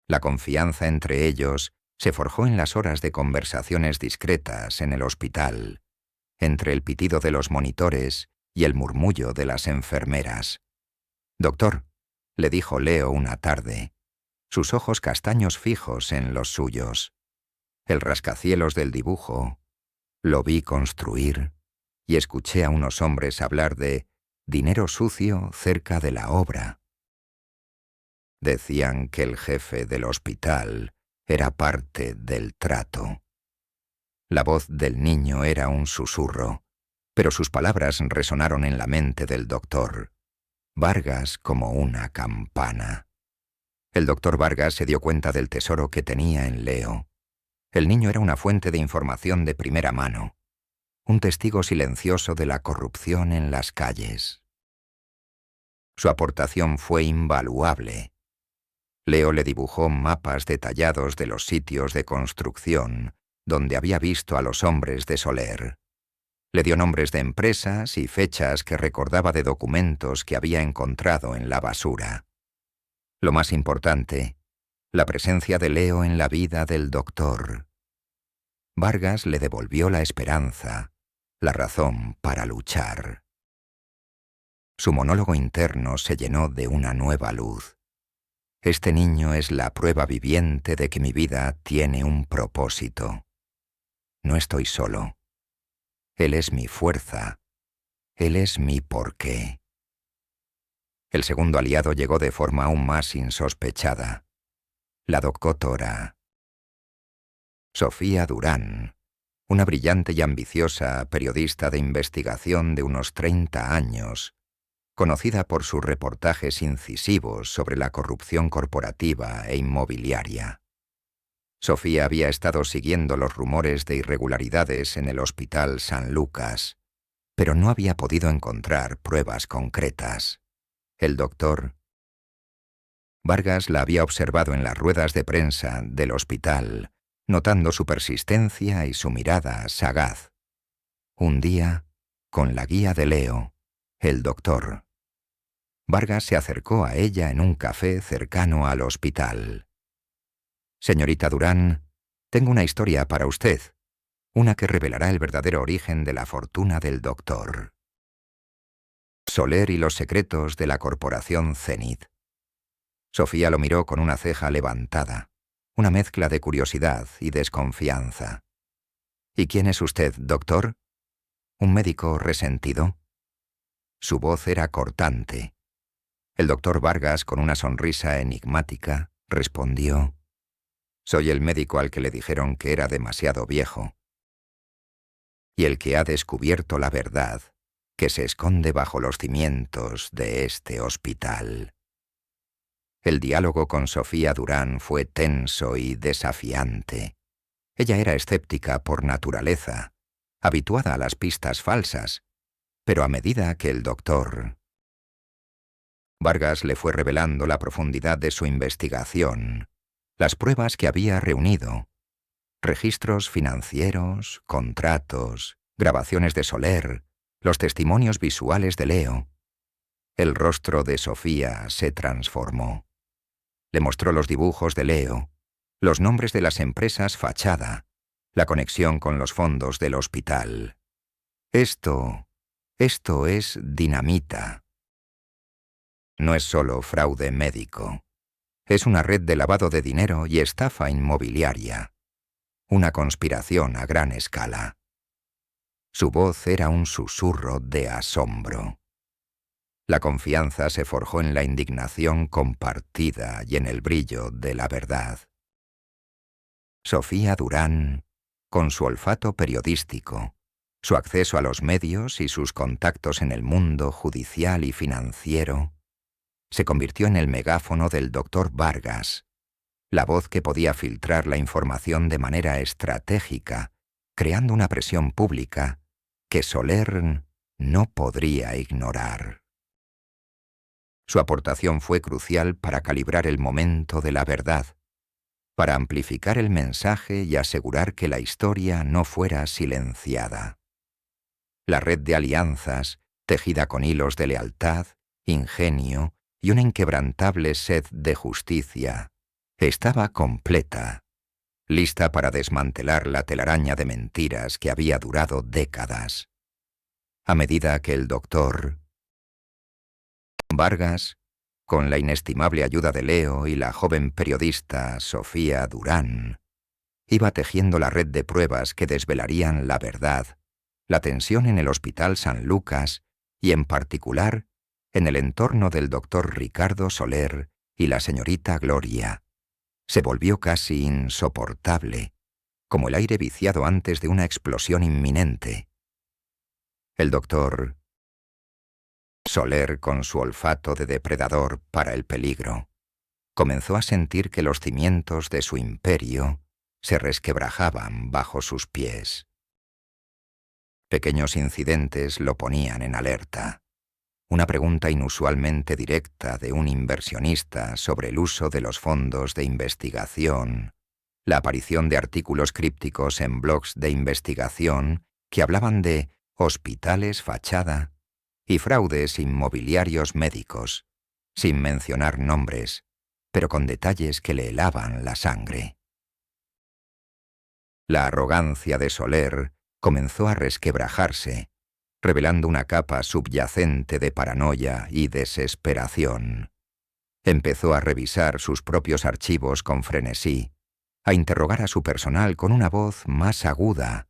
La confianza entre ellos se forjó en las horas de conversaciones discretas en el hospital, entre el pitido de los monitores y el murmullo de las enfermeras. «Doctor», le dijo Leo una tarde, sus ojos castaños fijos en los suyos. El rascacielos del dibujo, lo vi construir y escuché a unos hombres hablar de dinero sucio cerca de la obra. Decían que el jefe del hospital era parte del trato. La voz del niño era un susurro, pero sus palabras resonaron en la mente del doctor Vargas como una campana. El doctor Vargas se dio cuenta del tesoro que tenía en Leo. El niño era una fuente de información de primera mano, un testigo silencioso de la corrupción en las calles. Su aportación fue invaluable. Leo le dibujó mapas detallados de los sitios de construcción donde había visto a los hombres de Soler. Le dio nombres de empresas y fechas que recordaba de documentos que había encontrado en la basura. Lo más importante, la presencia de Leo en la vida del doctor. Vargas le devolvió la esperanza, la razón para luchar. Su monólogo interno se llenó de una nueva luz. Este niño es la prueba viviente de que mi vida tiene un propósito. No estoy solo. Él es mi fuerza. Él es mi porqué. El segundo aliado llegó de forma aún más insospechada. La doctora Sofía Durán, una brillante y ambiciosa periodista de investigación de unos 30 años, conocida por sus reportajes incisivos sobre la corrupción corporativa e inmobiliaria. Sofía había estado siguiendo los rumores de irregularidades en el Hospital San Lucas, pero no había podido encontrar pruebas concretas. El doctor Vargas la había observado en las ruedas de prensa del hospital, notando su persistencia y su mirada sagaz. Un día, con la guía de Leo, el doctor Vargas se acercó a ella en un café cercano al hospital. «Señorita Durán, tengo una historia para usted, una que revelará el verdadero origen de la fortuna del doctor Soler y los secretos de la corporación Zenith». Sofía lo miró con una ceja levantada, una mezcla de curiosidad y desconfianza. «¿Y quién es usted, doctor? ¿Un médico resentido?» Su voz era cortante. El doctor Vargas, con una sonrisa enigmática, respondió: «Soy el médico al que le dijeron que era demasiado viejo, y el que ha descubierto la verdad que se esconde bajo los cimientos de este hospital». El diálogo con Sofía Durán fue tenso y desafiante. Ella era escéptica por naturaleza, habituada a las pistas falsas, pero a medida que el doctor Vargas le fue revelando la profundidad de su investigación, las pruebas que había reunido, registros financieros, contratos, grabaciones de Soler, los testimonios visuales de Leo, el rostro de Sofía se transformó. Le mostró los dibujos de Leo, los nombres de las empresas fachada, la conexión con los fondos del hospital. Esto es dinamita. No es solo fraude médico. Es una red de lavado de dinero y estafa inmobiliaria. Una conspiración a gran escala. Su voz era un susurro de asombro. La confianza se forjó en la indignación compartida y en el brillo de la verdad. Sofía Durán, con su olfato periodístico, su acceso a los medios y sus contactos en el mundo judicial y financiero, se convirtió en el megáfono del doctor Vargas, la voz que podía filtrar la información de manera estratégica, creando una presión pública que Soler no podría ignorar. Su aportación fue crucial para calibrar el momento de la verdad, para amplificar el mensaje y asegurar que la historia no fuera silenciada. La red de alianzas, tejida con hilos de lealtad, ingenio y una inquebrantable sed de justicia, estaba completa, lista para desmantelar la telaraña de mentiras que había durado décadas. A medida que el doctor Vargas, con la inestimable ayuda de Leo y la joven periodista Sofía Durán, iba tejiendo la red de pruebas que desvelarían la verdad, la tensión en el Hospital San Lucas y, en particular, en el entorno del doctor Ricardo Soler y la señorita Gloria, se volvió casi insoportable, como el aire viciado antes de una explosión inminente. El doctor Soler, con su olfato de depredador para el peligro, comenzó a sentir que los cimientos de su imperio se resquebrajaban bajo sus pies. Pequeños incidentes lo ponían en alerta. Una pregunta inusualmente directa de un inversionista sobre el uso de los fondos de investigación, la aparición de artículos crípticos en blogs de investigación que hablaban de hospitales fachada y fraudes inmobiliarios médicos, sin mencionar nombres, pero con detalles que le helaban la sangre. La arrogancia de Soler comenzó a resquebrajarse, revelando una capa subyacente de paranoia y desesperación. Empezó a revisar sus propios archivos con frenesí, a interrogar a su personal con una voz más aguda,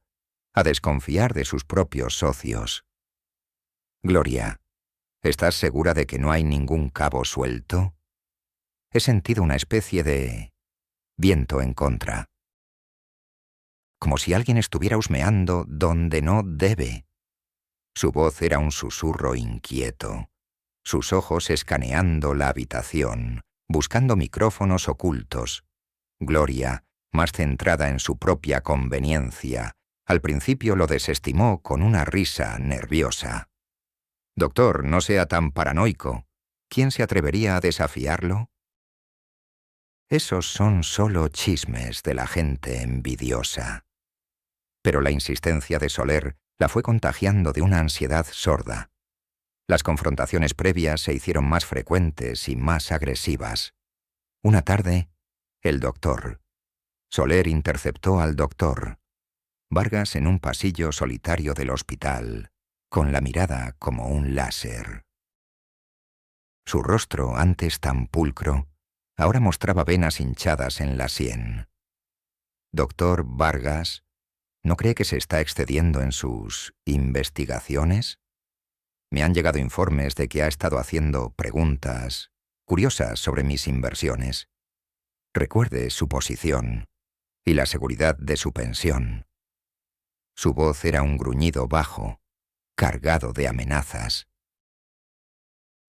a desconfiar de sus propios socios. Gloria, ¿estás segura de que no hay ningún cabo suelto? He sentido una especie de viento en contra. Como si alguien estuviera husmeando donde no debe. Su voz era un susurro inquieto, sus ojos escaneando la habitación, buscando micrófonos ocultos. Gloria, más centrada en su propia conveniencia, al principio lo desestimó con una risa nerviosa. «Doctor, no sea tan paranoico. ¿Quién se atrevería a desafiarlo?» Esos son solo chismes de la gente envidiosa. Pero la insistencia de Soler la fue contagiando de una ansiedad sorda. Las confrontaciones previas se hicieron más frecuentes y más agresivas. Una tarde, el doctor Soler interceptó al doctor Vargas en un pasillo solitario del hospital, con la mirada como un láser. Su rostro, antes tan pulcro, ahora mostraba venas hinchadas en la sien. «Doctor Vargas, ¿no cree que se está excediendo en sus investigaciones? Me han llegado informes de que ha estado haciendo preguntas curiosas sobre mis inversiones. Recuerde su posición y la seguridad de su pensión». Su voz era un gruñido bajo, cargado de amenazas.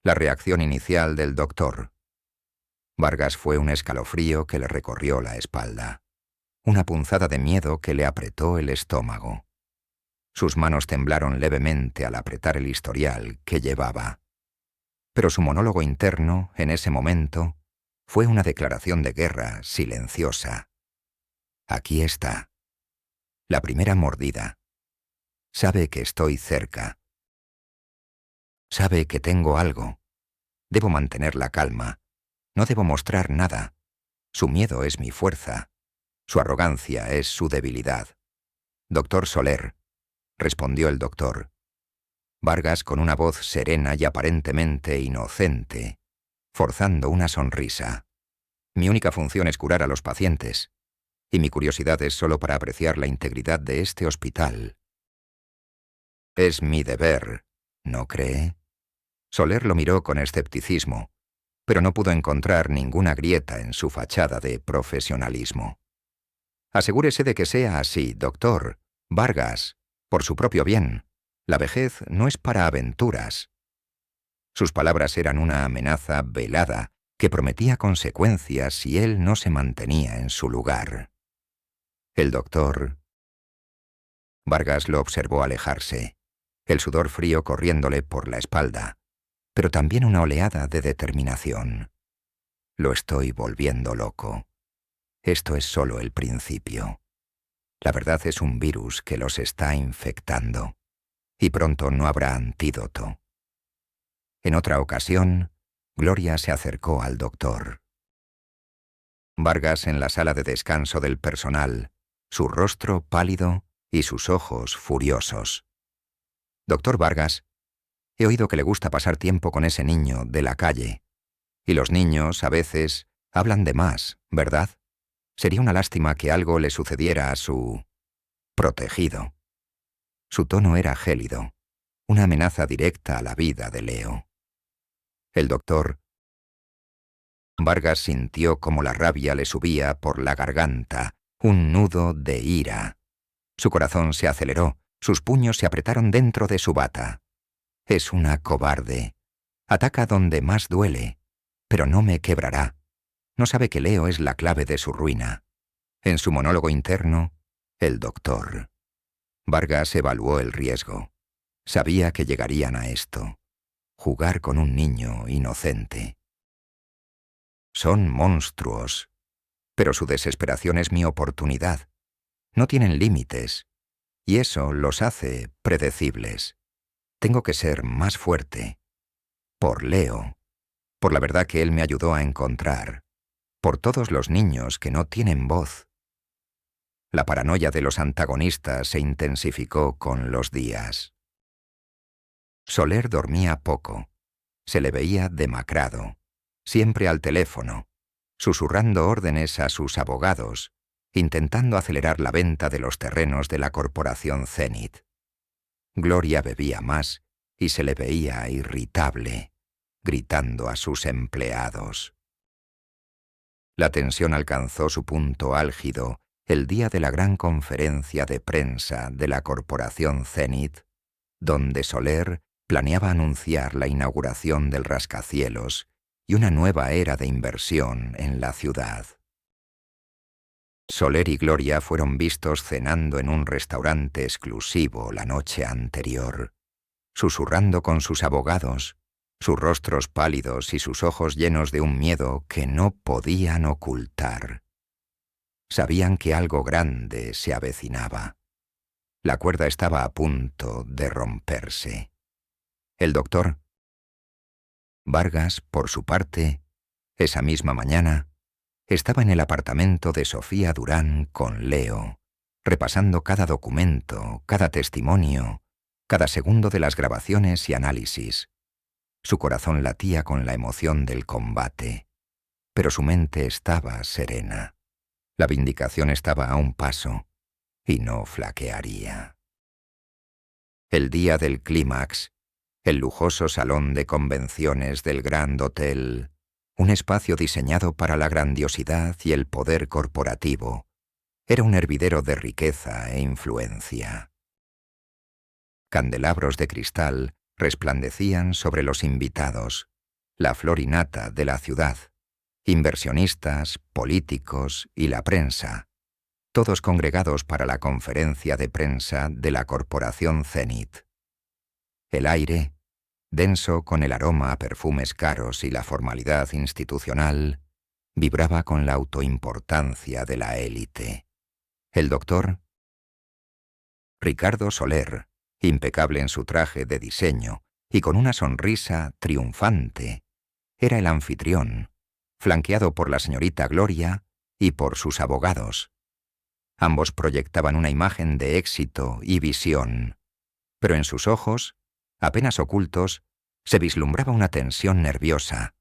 La reacción inicial del doctor Vargas fue un escalofrío que le recorrió la espalda, una punzada de miedo que le apretó el estómago. Sus manos temblaron levemente al apretar el historial que llevaba. Pero su monólogo interno, en ese momento, fue una declaración de guerra silenciosa. Aquí está. La primera mordida. Sabe que estoy cerca. Sabe que tengo algo. Debo mantener la calma. No debo mostrar nada. Su miedo es mi fuerza. Su arrogancia es su debilidad. «Doctor Soler», respondió el doctor Vargas con una voz serena y aparentemente inocente, forzando una sonrisa. «Mi única función es curar a los pacientes, y mi curiosidad es solo para apreciar la integridad de este hospital. Es mi deber, ¿no cree?» Soler lo miró con escepticismo, pero no pudo encontrar ninguna grieta en su fachada de profesionalismo. Asegúrese de que sea así, doctor. Vargas, por su propio bien. La vejez no es para aventuras. Sus palabras eran una amenaza velada que prometía consecuencias si él no se mantenía en su lugar. El doctor... Vargas lo observó alejarse, el sudor frío corriéndole por la espalda, pero también una oleada de determinación. Lo estoy volviendo loco. Esto es solo el principio. La verdad es un virus que los está infectando, y pronto no habrá antídoto. En otra ocasión, Gloria se acercó al doctor. Vargas en la sala de descanso del personal, su rostro pálido y sus ojos furiosos. Doctor Vargas, he oído que le gusta pasar tiempo con ese niño de la calle. Y los niños, a veces, hablan de más, ¿verdad? Sería una lástima que algo le sucediera a su... protegido. Su tono era gélido, una amenaza directa a la vida de Leo. El doctor... Vargas sintió como la rabia le subía por la garganta, un nudo de ira. Su corazón se aceleró, sus puños se apretaron dentro de su bata. Es una cobarde. Ataca donde más duele, pero no me quebrará. No sabe que Leo es la clave de su ruina. En su monólogo interno, el doctor. Vargas evaluó el riesgo. Sabía que llegarían a esto. Jugar con un niño inocente. Son monstruos, pero su desesperación es mi oportunidad. No tienen límites, y eso los hace predecibles. Tengo que ser más fuerte. Por Leo, por la verdad que él me ayudó a encontrar, por todos los niños que no tienen voz. La paranoia de los antagonistas se intensificó con los días. Soler dormía poco. Se le veía demacrado, siempre al teléfono, susurrando órdenes a sus abogados, intentando acelerar la venta de los terrenos de la corporación Zenith. Gloria bebía más y se le veía irritable, gritando a sus empleados. La tensión alcanzó su punto álgido el día de la gran conferencia de prensa de la corporación Zenith, donde Soler planeaba anunciar la inauguración del rascacielos y una nueva era de inversión en la ciudad. Soler y Gloria fueron vistos cenando en un restaurante exclusivo la noche anterior, susurrando con sus abogados, sus rostros pálidos y sus ojos llenos de un miedo que no podían ocultar. Sabían que algo grande se avecinaba. La cuerda estaba a punto de romperse. El doctor Vargas, por su parte, esa misma mañana, estaba en el apartamento de Sofía Durán con Leo, repasando cada documento, cada testimonio, cada segundo de las grabaciones y análisis. Su corazón latía con la emoción del combate, pero su mente estaba serena. La vindicación estaba a un paso y no flaquearía. El día del clímax, el lujoso salón de convenciones del Grand Hotel, un espacio diseñado para la grandiosidad y el poder corporativo, era un hervidero de riqueza e influencia. Candelabros de cristal resplandecían sobre los invitados, la flor y nata de la ciudad, inversionistas, políticos y la prensa, todos congregados para la conferencia de prensa de la corporación Zenith. El aire, denso con el aroma a perfumes caros y la formalidad institucional, vibraba con la autoimportancia de la élite. El doctor Ricardo Soler, impecable en su traje de diseño y con una sonrisa triunfante, era el anfitrión, flanqueado por la señorita Gloria y por sus abogados. Ambos proyectaban una imagen de éxito y visión, pero en sus ojos, apenas ocultos, se vislumbraba una tensión nerviosa,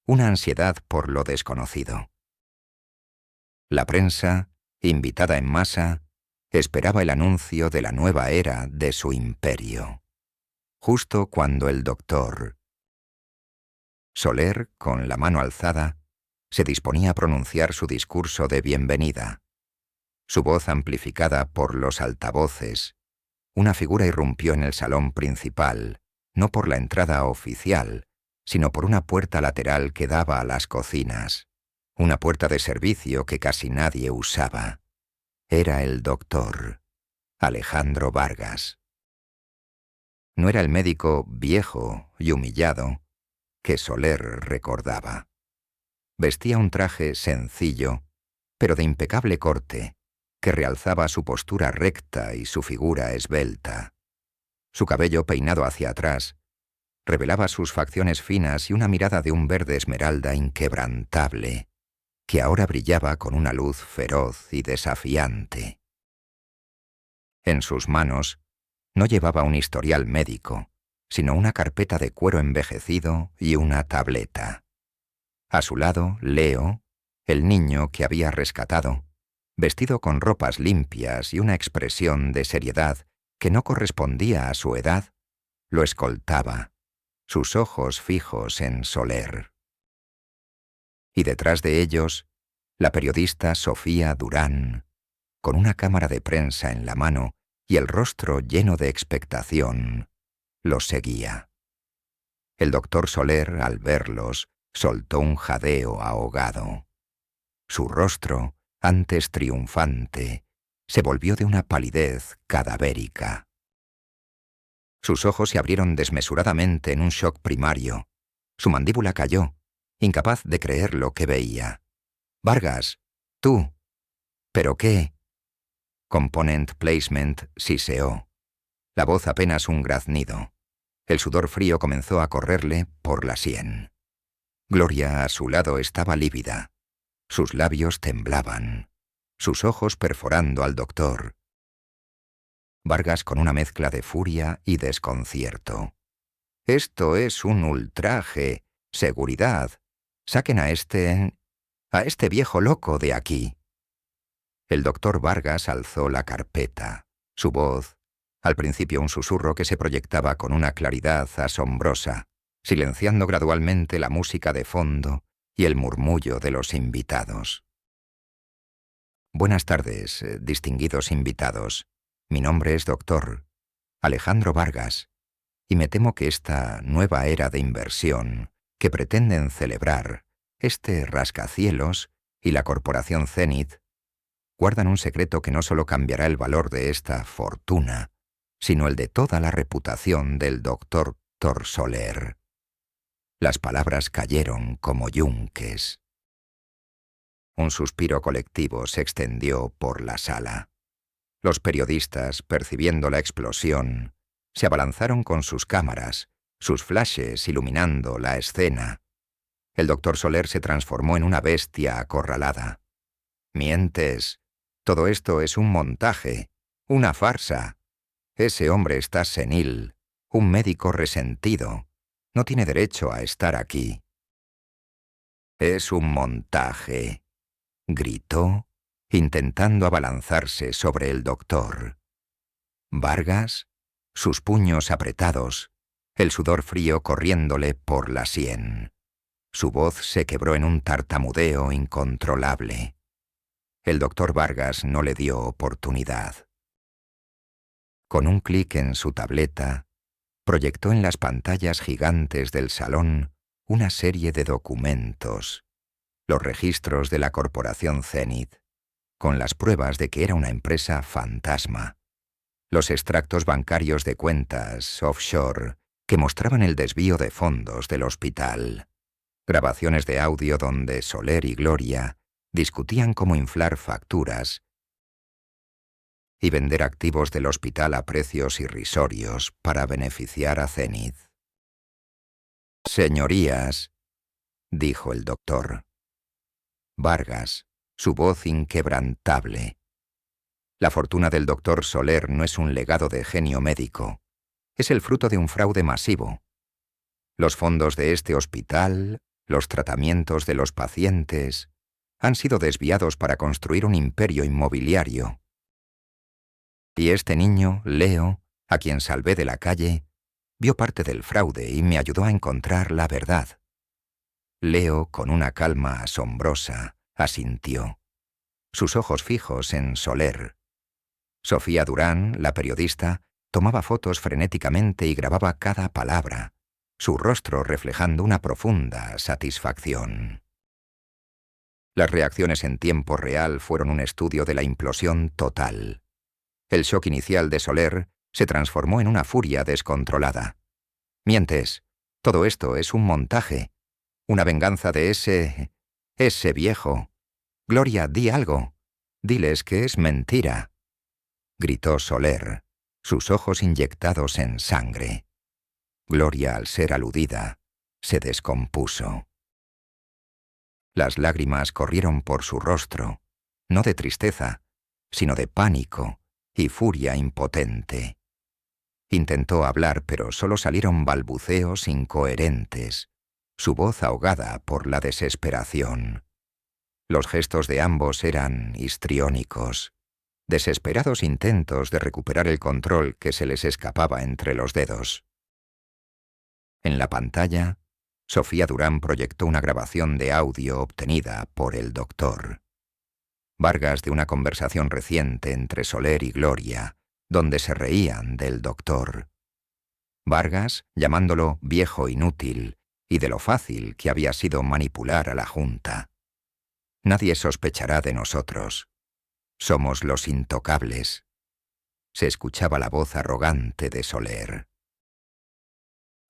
una ansiedad por lo desconocido. La prensa, invitada en masa, esperaba el anuncio de la nueva era de su imperio. Justo cuando el doctor Soler, con la mano alzada, se disponía a pronunciar su discurso de bienvenida. Su voz amplificada por los altavoces, una figura irrumpió en el salón principal, no por la entrada oficial, sino por una puerta lateral que daba a las cocinas, una puerta de servicio que casi nadie usaba. Era el doctor Alejandro Vargas. No era el médico viejo y humillado que Soler recordaba. Vestía un traje sencillo, pero de impecable corte, que realzaba su postura recta y su figura esbelta. Su cabello peinado hacia atrás revelaba sus facciones finas y una mirada de un verde esmeralda inquebrantable, que ahora brillaba con una luz feroz y desafiante. En sus manos no llevaba un historial médico, sino una carpeta de cuero envejecido y una tableta. A su lado, Leo, el niño que había rescatado, vestido con ropas limpias y una expresión de seriedad que no correspondía a su edad, lo escoltaba, sus ojos fijos en Soler. Y detrás de ellos, la periodista Sofía Durán, con una cámara de prensa en la mano y el rostro lleno de expectación, los seguía. El doctor Soler, al verlos, soltó un jadeo ahogado. Su rostro, antes triunfante, se volvió de una palidez cadavérica. Sus ojos se abrieron desmesuradamente en un shock primario. Su mandíbula cayó, incapaz de creer lo que veía. «Vargas, tú». «¿Pero qué?» Component Placement siseó. La voz apenas un graznido. El sudor frío comenzó a correrle por la sien. Gloria a su lado estaba lívida. Sus labios temblaban, sus ojos perforando al doctor. Vargas con una mezcla de furia y desconcierto. «Esto es un ultraje. Seguridad. Saquen a este viejo loco de aquí». El doctor Vargas alzó la carpeta. Su voz, al principio un susurro que se proyectaba con una claridad asombrosa, silenciando gradualmente la música de fondo y el murmullo de los invitados. «Buenas tardes, distinguidos invitados. Mi nombre es doctor Alejandro Vargas, y me temo que esta nueva era de inversión que pretenden celebrar este rascacielos y la corporación Zenith guardan un secreto que no solo cambiará el valor de esta fortuna, sino el de toda la reputación del doctor Soler». Las palabras cayeron como yunques. Un suspiro colectivo se extendió por la sala. Los periodistas, percibiendo la explosión, se abalanzaron con sus cámaras, sus flashes iluminando la escena. El doctor Soler se transformó en una bestia acorralada. «Mientes. Todo esto es un montaje, una farsa. Ese hombre está senil, un médico resentido. No tiene derecho a estar aquí». «Es un montaje», gritó, intentando abalanzarse sobre el doctor. Vargas, sus puños apretados, el sudor frío corriéndole por la sien. Su voz se quebró en un tartamudeo incontrolable. El doctor Vargas no le dio oportunidad. Con un clic en su tableta, proyectó en las pantallas gigantes del salón una serie de documentos, los registros de la corporación Zenith, con las pruebas de que era una empresa fantasma, los extractos bancarios de cuentas offshore que mostraban el desvío de fondos del hospital, grabaciones de audio donde Soler y Gloria discutían cómo inflar facturas y vender activos del hospital a precios irrisorios para beneficiar a Zenith. «Señorías», dijo el doctor. Vargas, su voz inquebrantable. «La fortuna del doctor Soler no es un legado de genio médico. Es el fruto de un fraude masivo. Los fondos de este hospital, los tratamientos de los pacientes, han sido desviados para construir un imperio inmobiliario. Y este niño, Leo, a quien salvé de la calle, vio parte del fraude y me ayudó a encontrar la verdad. Leo, con una calma asombrosa, asintió, sus ojos fijos en Soler. Sofía Durán, la periodista, tomaba fotos frenéticamente y grababa cada palabra, su rostro reflejando una profunda satisfacción. Las reacciones en tiempo real fueron un estudio de la implosión total. El shock inicial de Soler se transformó en una furia descontrolada. «Mientes. Todo esto es un montaje. Una venganza de ese viejo. Gloria, di algo. Diles que es mentira», gritó Soler, sus ojos inyectados en sangre. Gloria, al ser aludida, se descompuso. Las lágrimas corrieron por su rostro, no de tristeza, sino de pánico y furia impotente. Intentó hablar, pero solo salieron balbuceos incoherentes, su voz ahogada por la desesperación. Los gestos de ambos eran histriónicos, desesperados intentos de recuperar el control que se les escapaba entre los dedos. En la pantalla, Sofía Durán proyectó una grabación de audio obtenida por el doctor Vargas de una conversación reciente entre Soler y Gloria, donde se reían del doctor. Vargas llamándolo viejo inútil y de lo fácil que había sido manipular a la Junta. «Nadie sospechará de nosotros. Somos los intocables», se escuchaba la voz arrogante de Soler.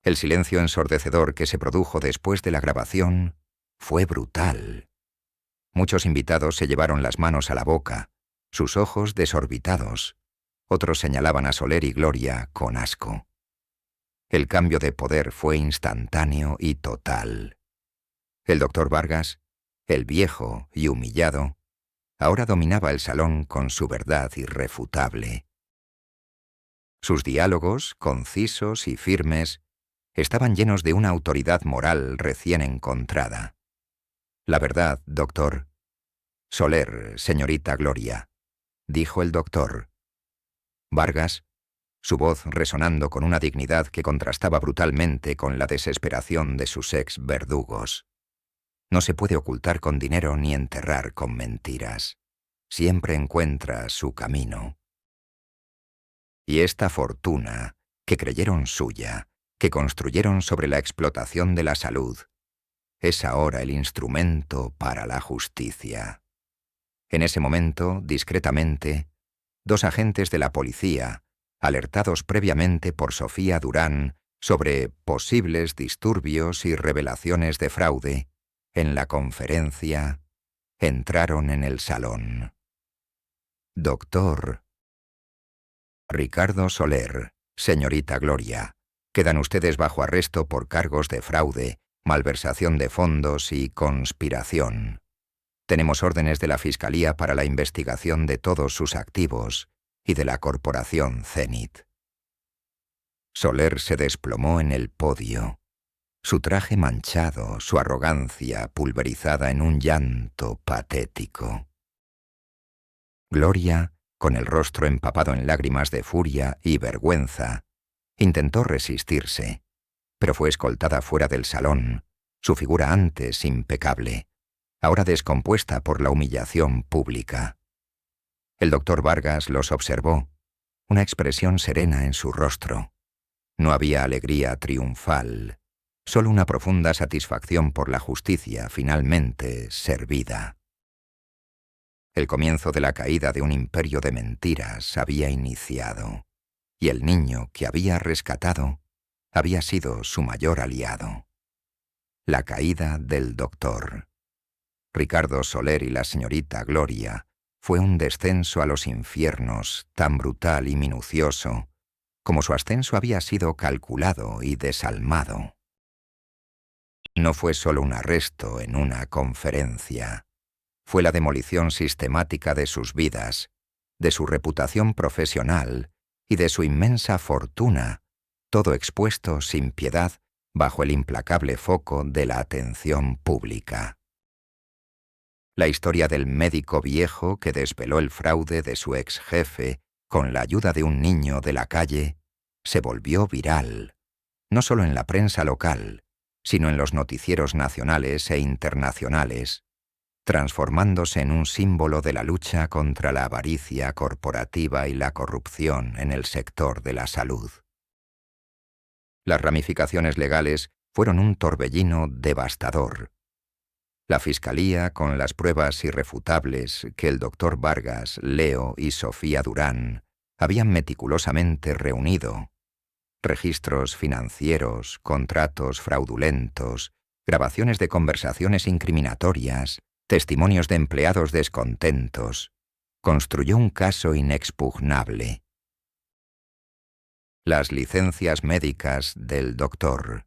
El silencio ensordecedor que se produjo después de la grabación fue brutal. Muchos invitados se llevaron las manos a la boca, sus ojos desorbitados. Otros señalaban a Soler y Gloria con asco. El cambio de poder fue instantáneo y total. El doctor Vargas, el viejo y humillado, ahora dominaba el salón con su verdad irrefutable. Sus diálogos, concisos y firmes, estaban llenos de una autoridad moral recién encontrada. «La verdad, doctor». «Soler, señorita Gloria», dijo el doctor. Vargas, su voz resonando con una dignidad que contrastaba brutalmente con la desesperación de sus ex-verdugos. «No se puede ocultar con dinero ni enterrar con mentiras. Siempre encuentra su camino. Y esta fortuna, que creyeron suya, que construyeron sobre la explotación de la salud, es ahora el instrumento para la justicia». En ese momento, discretamente, dos agentes de la policía, alertados previamente por Sofía Durán sobre posibles disturbios y revelaciones de fraude, en la conferencia, entraron en el salón. «Doctor Ricardo Soler, señorita Gloria, quedan ustedes bajo arresto por cargos de fraude, malversación de fondos y conspiración. Tenemos órdenes de la Fiscalía para la investigación de todos sus activos y de la Corporación Zenit». Soler se desplomó en el podio, su traje manchado, su arrogancia pulverizada en un llanto patético. Gloria, con el rostro empapado en lágrimas de furia y vergüenza, intentó resistirse, pero fue escoltada fuera del salón, su figura antes impecable, ahora descompuesta por la humillación pública. El doctor Vargas los observó, una expresión serena en su rostro. No había alegría triunfal, solo una profunda satisfacción por la justicia finalmente servida. El comienzo de la caída de un imperio de mentiras había iniciado, y el niño que había rescatado había sido su mayor aliado. La caída del doctor Ricardo Soler y la señorita Gloria fue un descenso a los infiernos tan brutal y minucioso como su ascenso había sido calculado y desalmado. No fue solo un arresto en una conferencia, fue la demolición sistemática de sus vidas, de su reputación profesional y de su inmensa fortuna, todo expuesto sin piedad bajo el implacable foco de la atención pública. La historia del médico viejo que desveló el fraude de su ex jefe con la ayuda de un niño de la calle se volvió viral, no solo en la prensa local, sino en los noticieros nacionales e internacionales, transformándose en un símbolo de la lucha contra la avaricia corporativa y la corrupción en el sector de la salud. Las ramificaciones legales fueron un torbellino devastador. La Fiscalía, con las pruebas irrefutables que el doctor Vargas, Leo y Sofía Durán habían meticulosamente reunido, registros financieros, contratos fraudulentos, grabaciones de conversaciones incriminatorias, testimonios de empleados descontentos, construyó un caso inexpugnable. Las licencias médicas del doctor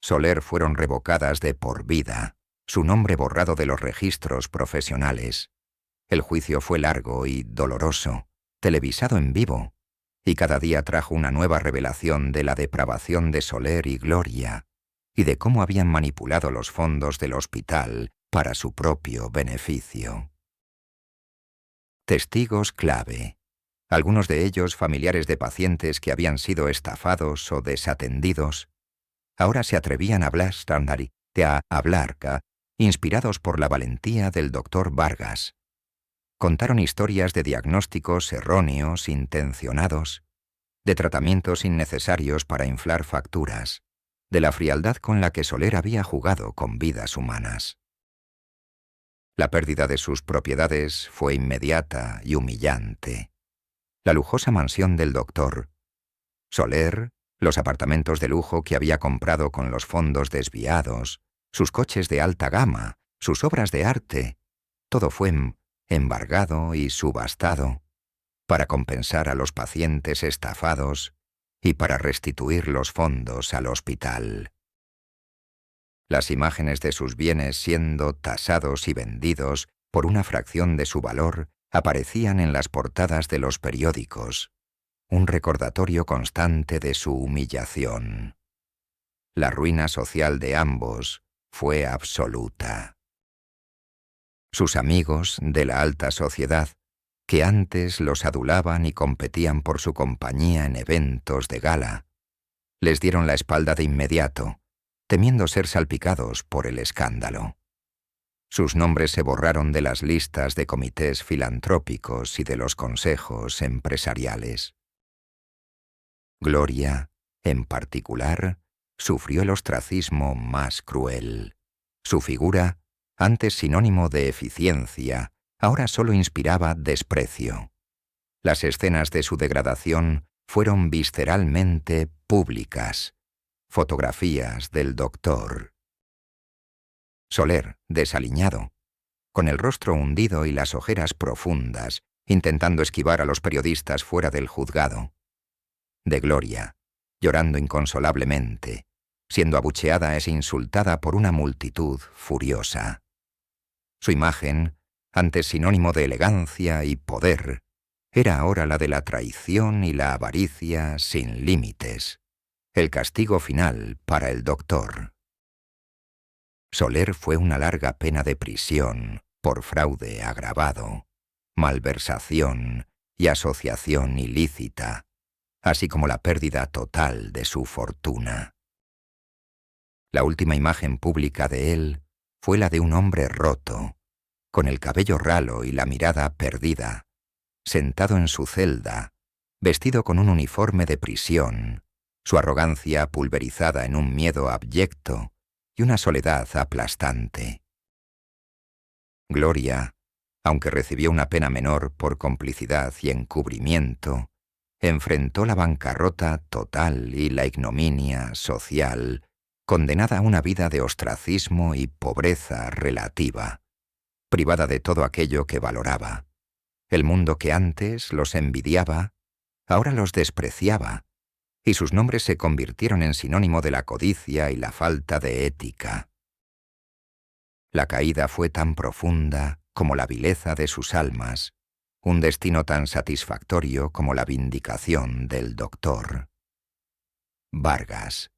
Soler fueron revocadas de por vida, su nombre borrado de los registros profesionales. El juicio fue largo y doloroso, televisado en vivo, y cada día trajo una nueva revelación de la depravación de Soler y Gloria, y de cómo habían manipulado los fondos del hospital para su propio beneficio. Testigos clave, algunos de ellos familiares de pacientes que habían sido estafados o desatendidos, ahora se atrevían a hablar, inspirados por la valentía del doctor Vargas. Contaron historias de diagnósticos erróneos, intencionados, de tratamientos innecesarios para inflar facturas, de la frialdad con la que Soler había jugado con vidas humanas. La pérdida de sus propiedades fue inmediata y humillante. La lujosa mansión del doctor, Soler, los apartamentos de lujo que había comprado con los fondos desviados, sus coches de alta gama, sus obras de arte, todo fue embargado y subastado para compensar a los pacientes estafados y para restituir los fondos al hospital. Las imágenes de sus bienes siendo tasados y vendidos por una fracción de su valor aparecían en las portadas de los periódicos, un recordatorio constante de su humillación. La ruina social de ambos fue absoluta. Sus amigos de la alta sociedad, que antes los adulaban y competían por su compañía en eventos de gala, les dieron la espalda de inmediato, temiendo ser salpicados por el escándalo. Sus nombres se borraron de las listas de comités filantrópicos y de los consejos empresariales. Gloria, en particular, sufrió el ostracismo más cruel. Su figura, antes sinónimo de eficiencia, ahora solo inspiraba desprecio. Las escenas de su degradación fueron visceralmente públicas. Fotografías del doctor. Soler, desaliñado, con el rostro hundido y las ojeras profundas, intentando esquivar a los periodistas fuera del juzgado. De Gloria, llorando inconsolablemente, siendo abucheada e insultada por una multitud furiosa. Su imagen, antes sinónimo de elegancia y poder, era ahora la de la traición y la avaricia sin límites. El castigo final para el doctor. Soler fue una larga pena de prisión por fraude agravado, malversación y asociación ilícita, así como la pérdida total de su fortuna. La última imagen pública de él fue la de un hombre roto, con el cabello ralo y la mirada perdida, sentado en su celda, vestido con un uniforme de prisión, su arrogancia pulverizada en un miedo abyecto y una soledad aplastante. Gloria, aunque recibió una pena menor por complicidad y encubrimiento, enfrentó la bancarrota total y la ignominia social, condenada a una vida de ostracismo y pobreza relativa, privada de todo aquello que valoraba. El mundo que antes los envidiaba, ahora los despreciaba, y sus nombres se convirtieron en sinónimo de la codicia y la falta de ética. La caída fue tan profunda como la vileza de sus almas, un destino tan satisfactorio como la vindicación del doctor Vargas.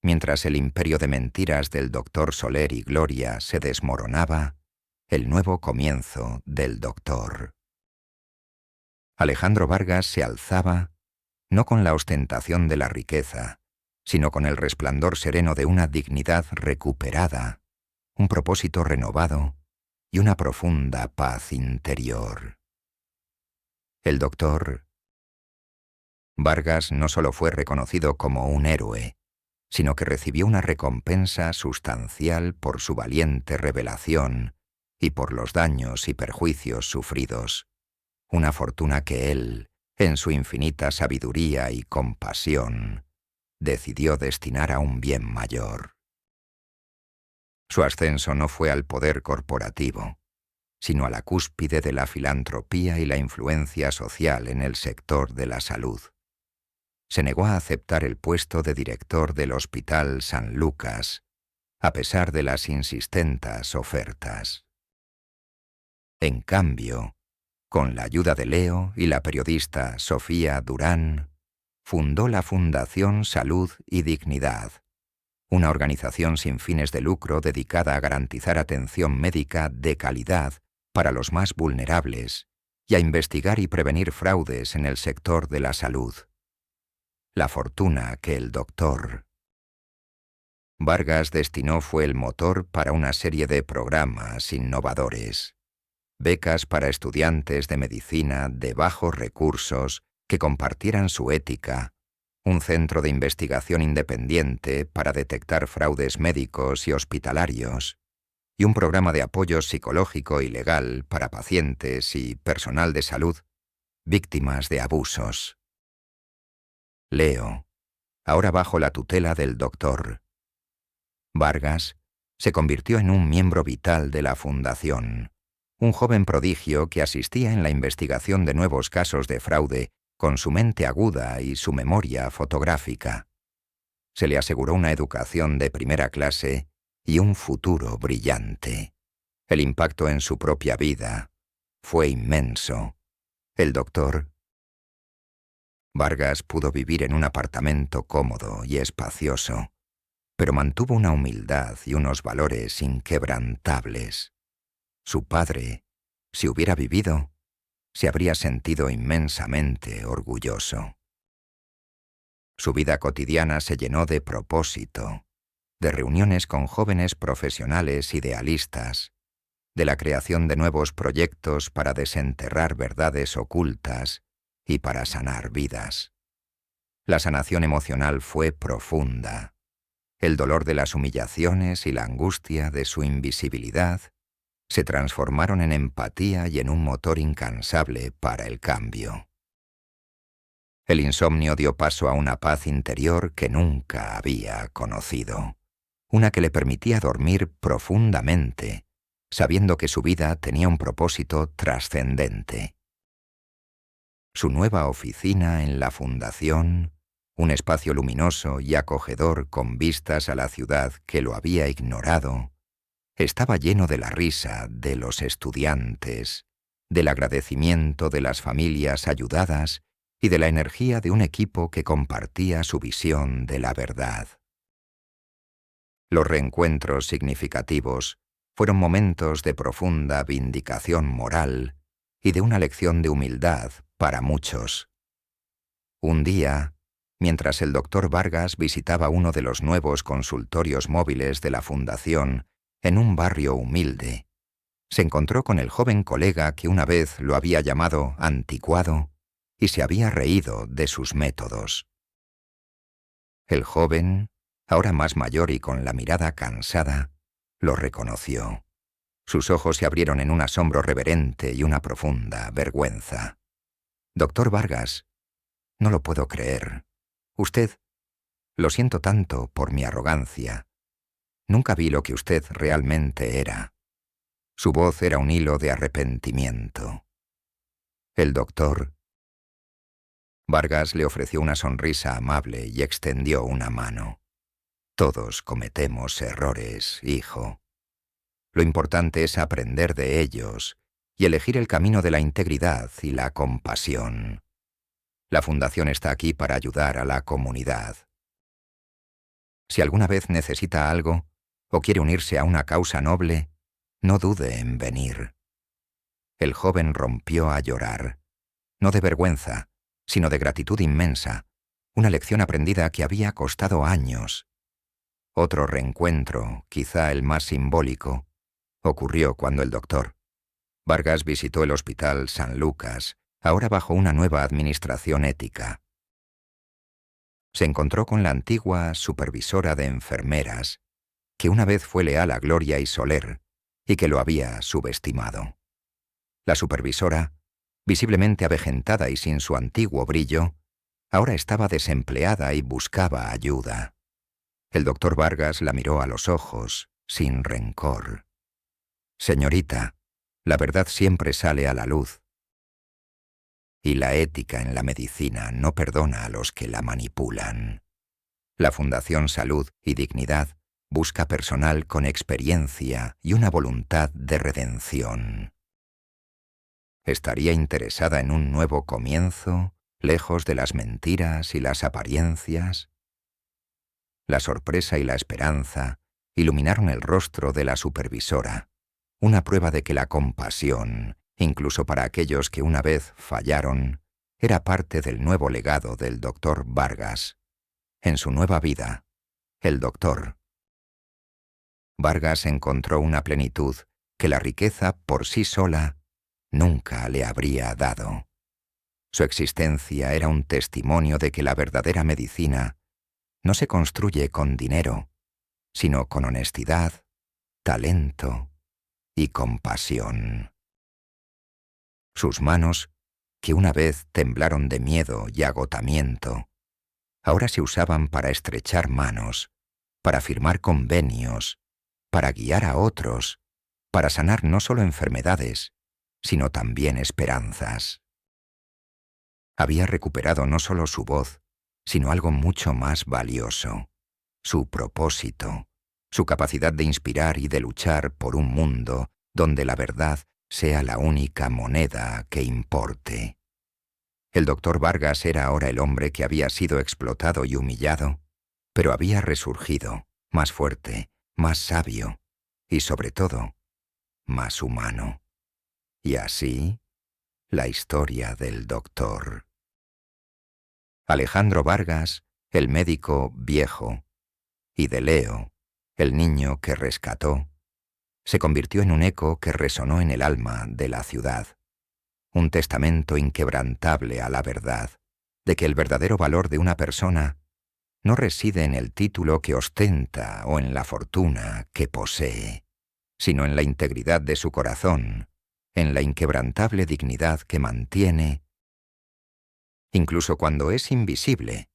Mientras el imperio de mentiras del doctor Soler y Gloria se desmoronaba, el nuevo comienzo del doctor. Alejandro Vargas se alzaba no con la ostentación de la riqueza, sino con el resplandor sereno de una dignidad recuperada, un propósito renovado y una profunda paz interior. El doctor Vargas no solo fue reconocido como un héroe, sino que recibió una recompensa sustancial por su valiente revelación y por los daños y perjuicios sufridos, una fortuna que él, en su infinita sabiduría y compasión, decidió destinar a un bien mayor. Su ascenso no fue al poder corporativo, sino a la cúspide de la filantropía y la influencia social en el sector de la salud. Se negó a aceptar el puesto de director del Hospital San Lucas, a pesar de las insistentes ofertas. En cambio, con la ayuda de Leo y la periodista Sofía Durán, fundó la Fundación Salud y Dignidad, una organización sin fines de lucro dedicada a garantizar atención médica de calidad para los más vulnerables y a investigar y prevenir fraudes en el sector de la salud. La fortuna que el doctor Vargas destinó fue el motor para una serie de programas innovadores, becas para estudiantes de medicina de bajos recursos que compartieran su ética, un centro de investigación independiente para detectar fraudes médicos y hospitalarios, y un programa de apoyo psicológico y legal para pacientes y personal de salud víctimas de abusos. Leo, ahora bajo la tutela del doctor Vargas, se convirtió en un miembro vital de la fundación, un joven prodigio que asistía en la investigación de nuevos casos de fraude con su mente aguda y su memoria fotográfica. Se le aseguró una educación de primera clase y un futuro brillante. El impacto en su propia vida fue inmenso. El doctor Vargas pudo vivir en un apartamento cómodo y espacioso, pero mantuvo una humildad y unos valores inquebrantables. Su padre, si hubiera vivido, se habría sentido inmensamente orgulloso. Su vida cotidiana se llenó de propósito, de reuniones con jóvenes profesionales idealistas, de la creación de nuevos proyectos para desenterrar verdades ocultas y para sanar vidas. La sanación emocional fue profunda. El dolor de las humillaciones y la angustia de su invisibilidad se transformaron en empatía y en un motor incansable para el cambio. El insomnio dio paso a una paz interior que nunca había conocido, una que le permitía dormir profundamente, sabiendo que su vida tenía un propósito trascendente. Su nueva oficina en la fundación, un espacio luminoso y acogedor con vistas a la ciudad que lo había ignorado, estaba lleno de la risa de los estudiantes, del agradecimiento de las familias ayudadas y de la energía de un equipo que compartía su visión de la verdad. Los reencuentros significativos fueron momentos de profunda vindicación moral y de una lección de humildad para muchos. Un día, mientras el doctor Vargas visitaba uno de los nuevos consultorios móviles de la Fundación en un barrio humilde, se encontró con el joven colega que una vez lo había llamado anticuado y se había reído de sus métodos. El joven, ahora más mayor y con la mirada cansada, lo reconoció. Sus ojos se abrieron en un asombro reverente y una profunda vergüenza. «Doctor Vargas, no lo puedo creer. Usted, lo siento tanto por mi arrogancia. Nunca vi lo que usted realmente era». Su voz era un hilo de arrepentimiento. El doctor Vargas le ofreció una sonrisa amable y extendió una mano. «Todos cometemos errores, hijo. Lo importante es aprender de ellos y elegir el camino de la integridad y la compasión. La Fundación está aquí para ayudar a la comunidad. Si alguna vez necesita algo o quiere unirse a una causa noble, no dude en venir». El joven rompió a llorar, no de vergüenza, sino de gratitud inmensa, Una lección aprendida que había costado años. Otro reencuentro, quizá el más simbólico, ocurrió cuando el doctor Vargas visitó el Hospital San Lucas, ahora bajo una nueva administración ética. Se encontró con la antigua supervisora de enfermeras, que una vez fue leal a Gloria y Soler, y que lo había subestimado. La supervisora, visiblemente avejentada y sin su antiguo brillo, ahora estaba desempleada y buscaba ayuda. El doctor Vargas la miró a los ojos, sin rencor. «Señorita, la verdad siempre sale a la luz. Y la ética en la medicina no perdona a los que la manipulan. La Fundación Salud y Dignidad busca personal con experiencia y una voluntad de redención. ¿Estaría interesada en un nuevo comienzo, lejos de las mentiras y las apariencias?» La sorpresa y la esperanza iluminaron el rostro de la supervisora, una prueba de que la compasión, incluso para aquellos que una vez fallaron, era parte del nuevo legado del doctor Vargas. En su nueva vida, el doctor Vargas encontró una plenitud que la riqueza por sí sola nunca le habría dado. Su existencia era un testimonio de que la verdadera medicina no se construye con dinero, sino con honestidad, talento y compasión. Sus manos, que una vez temblaron de miedo y agotamiento, ahora se usaban para estrechar manos, para firmar convenios, para guiar a otros, para sanar no solo enfermedades, sino también esperanzas. Había recuperado no solo su voz, sino algo mucho más valioso, su propósito, su capacidad de inspirar y de luchar por un mundo donde la verdad sea la única moneda que importe. El doctor Vargas era ahora el hombre que había sido explotado y humillado, pero había resurgido, más fuerte, más sabio y, sobre todo, más humano. Y así, la historia del doctor. Alejandro Vargas, el médico viejo, y de Leo, el niño que rescató, se convirtió en un eco que resonó en el alma de la ciudad, un testamento inquebrantable a la verdad, de que el verdadero valor de una persona no reside en el título que ostenta o en la fortuna que posee, sino en la integridad de su corazón, en la inquebrantable dignidad que mantiene, incluso cuando es invisible,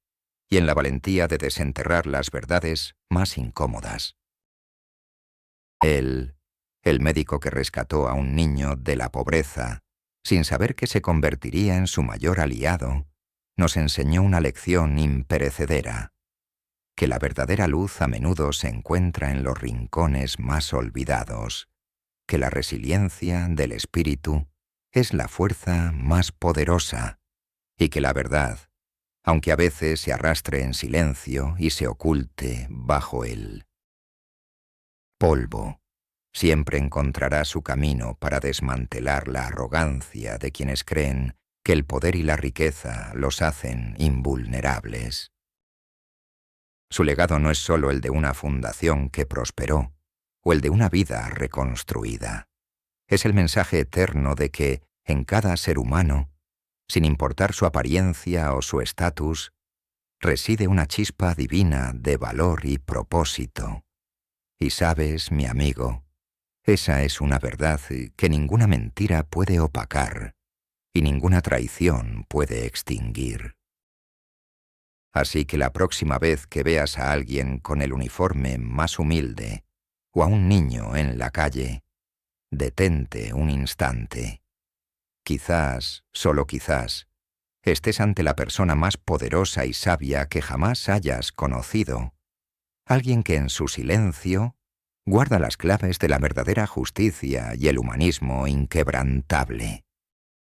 y en la valentía de desenterrar las verdades más incómodas. Él, el médico que rescató a un niño de la pobreza, sin saber que se convertiría en su mayor aliado, nos enseñó una lección imperecedera, que la verdadera luz a menudo se encuentra en los rincones más olvidados, que la resiliencia del espíritu es la fuerza más poderosa, y que la verdad, aunque a veces se arrastre en silencio y se oculte bajo el polvo, siempre encontrará su camino para desmantelar la arrogancia de quienes creen que el poder y la riqueza los hacen invulnerables. Su legado no es solo el de una fundación que prosperó, o el de una vida reconstruida. Es el mensaje eterno de que, en cada ser humano, sin importar su apariencia o su estatus, reside una chispa divina de valor y propósito. Y sabes, mi amigo, esa es una verdad que ninguna mentira puede opacar y ninguna traición puede extinguir. Así que la próxima vez que veas a alguien con el uniforme más humilde o a un niño en la calle, detente un instante. Quizás, solo quizás, estés ante la persona más poderosa y sabia que jamás hayas conocido, alguien que en su silencio guarda las claves de la verdadera justicia y el humanismo inquebrantable.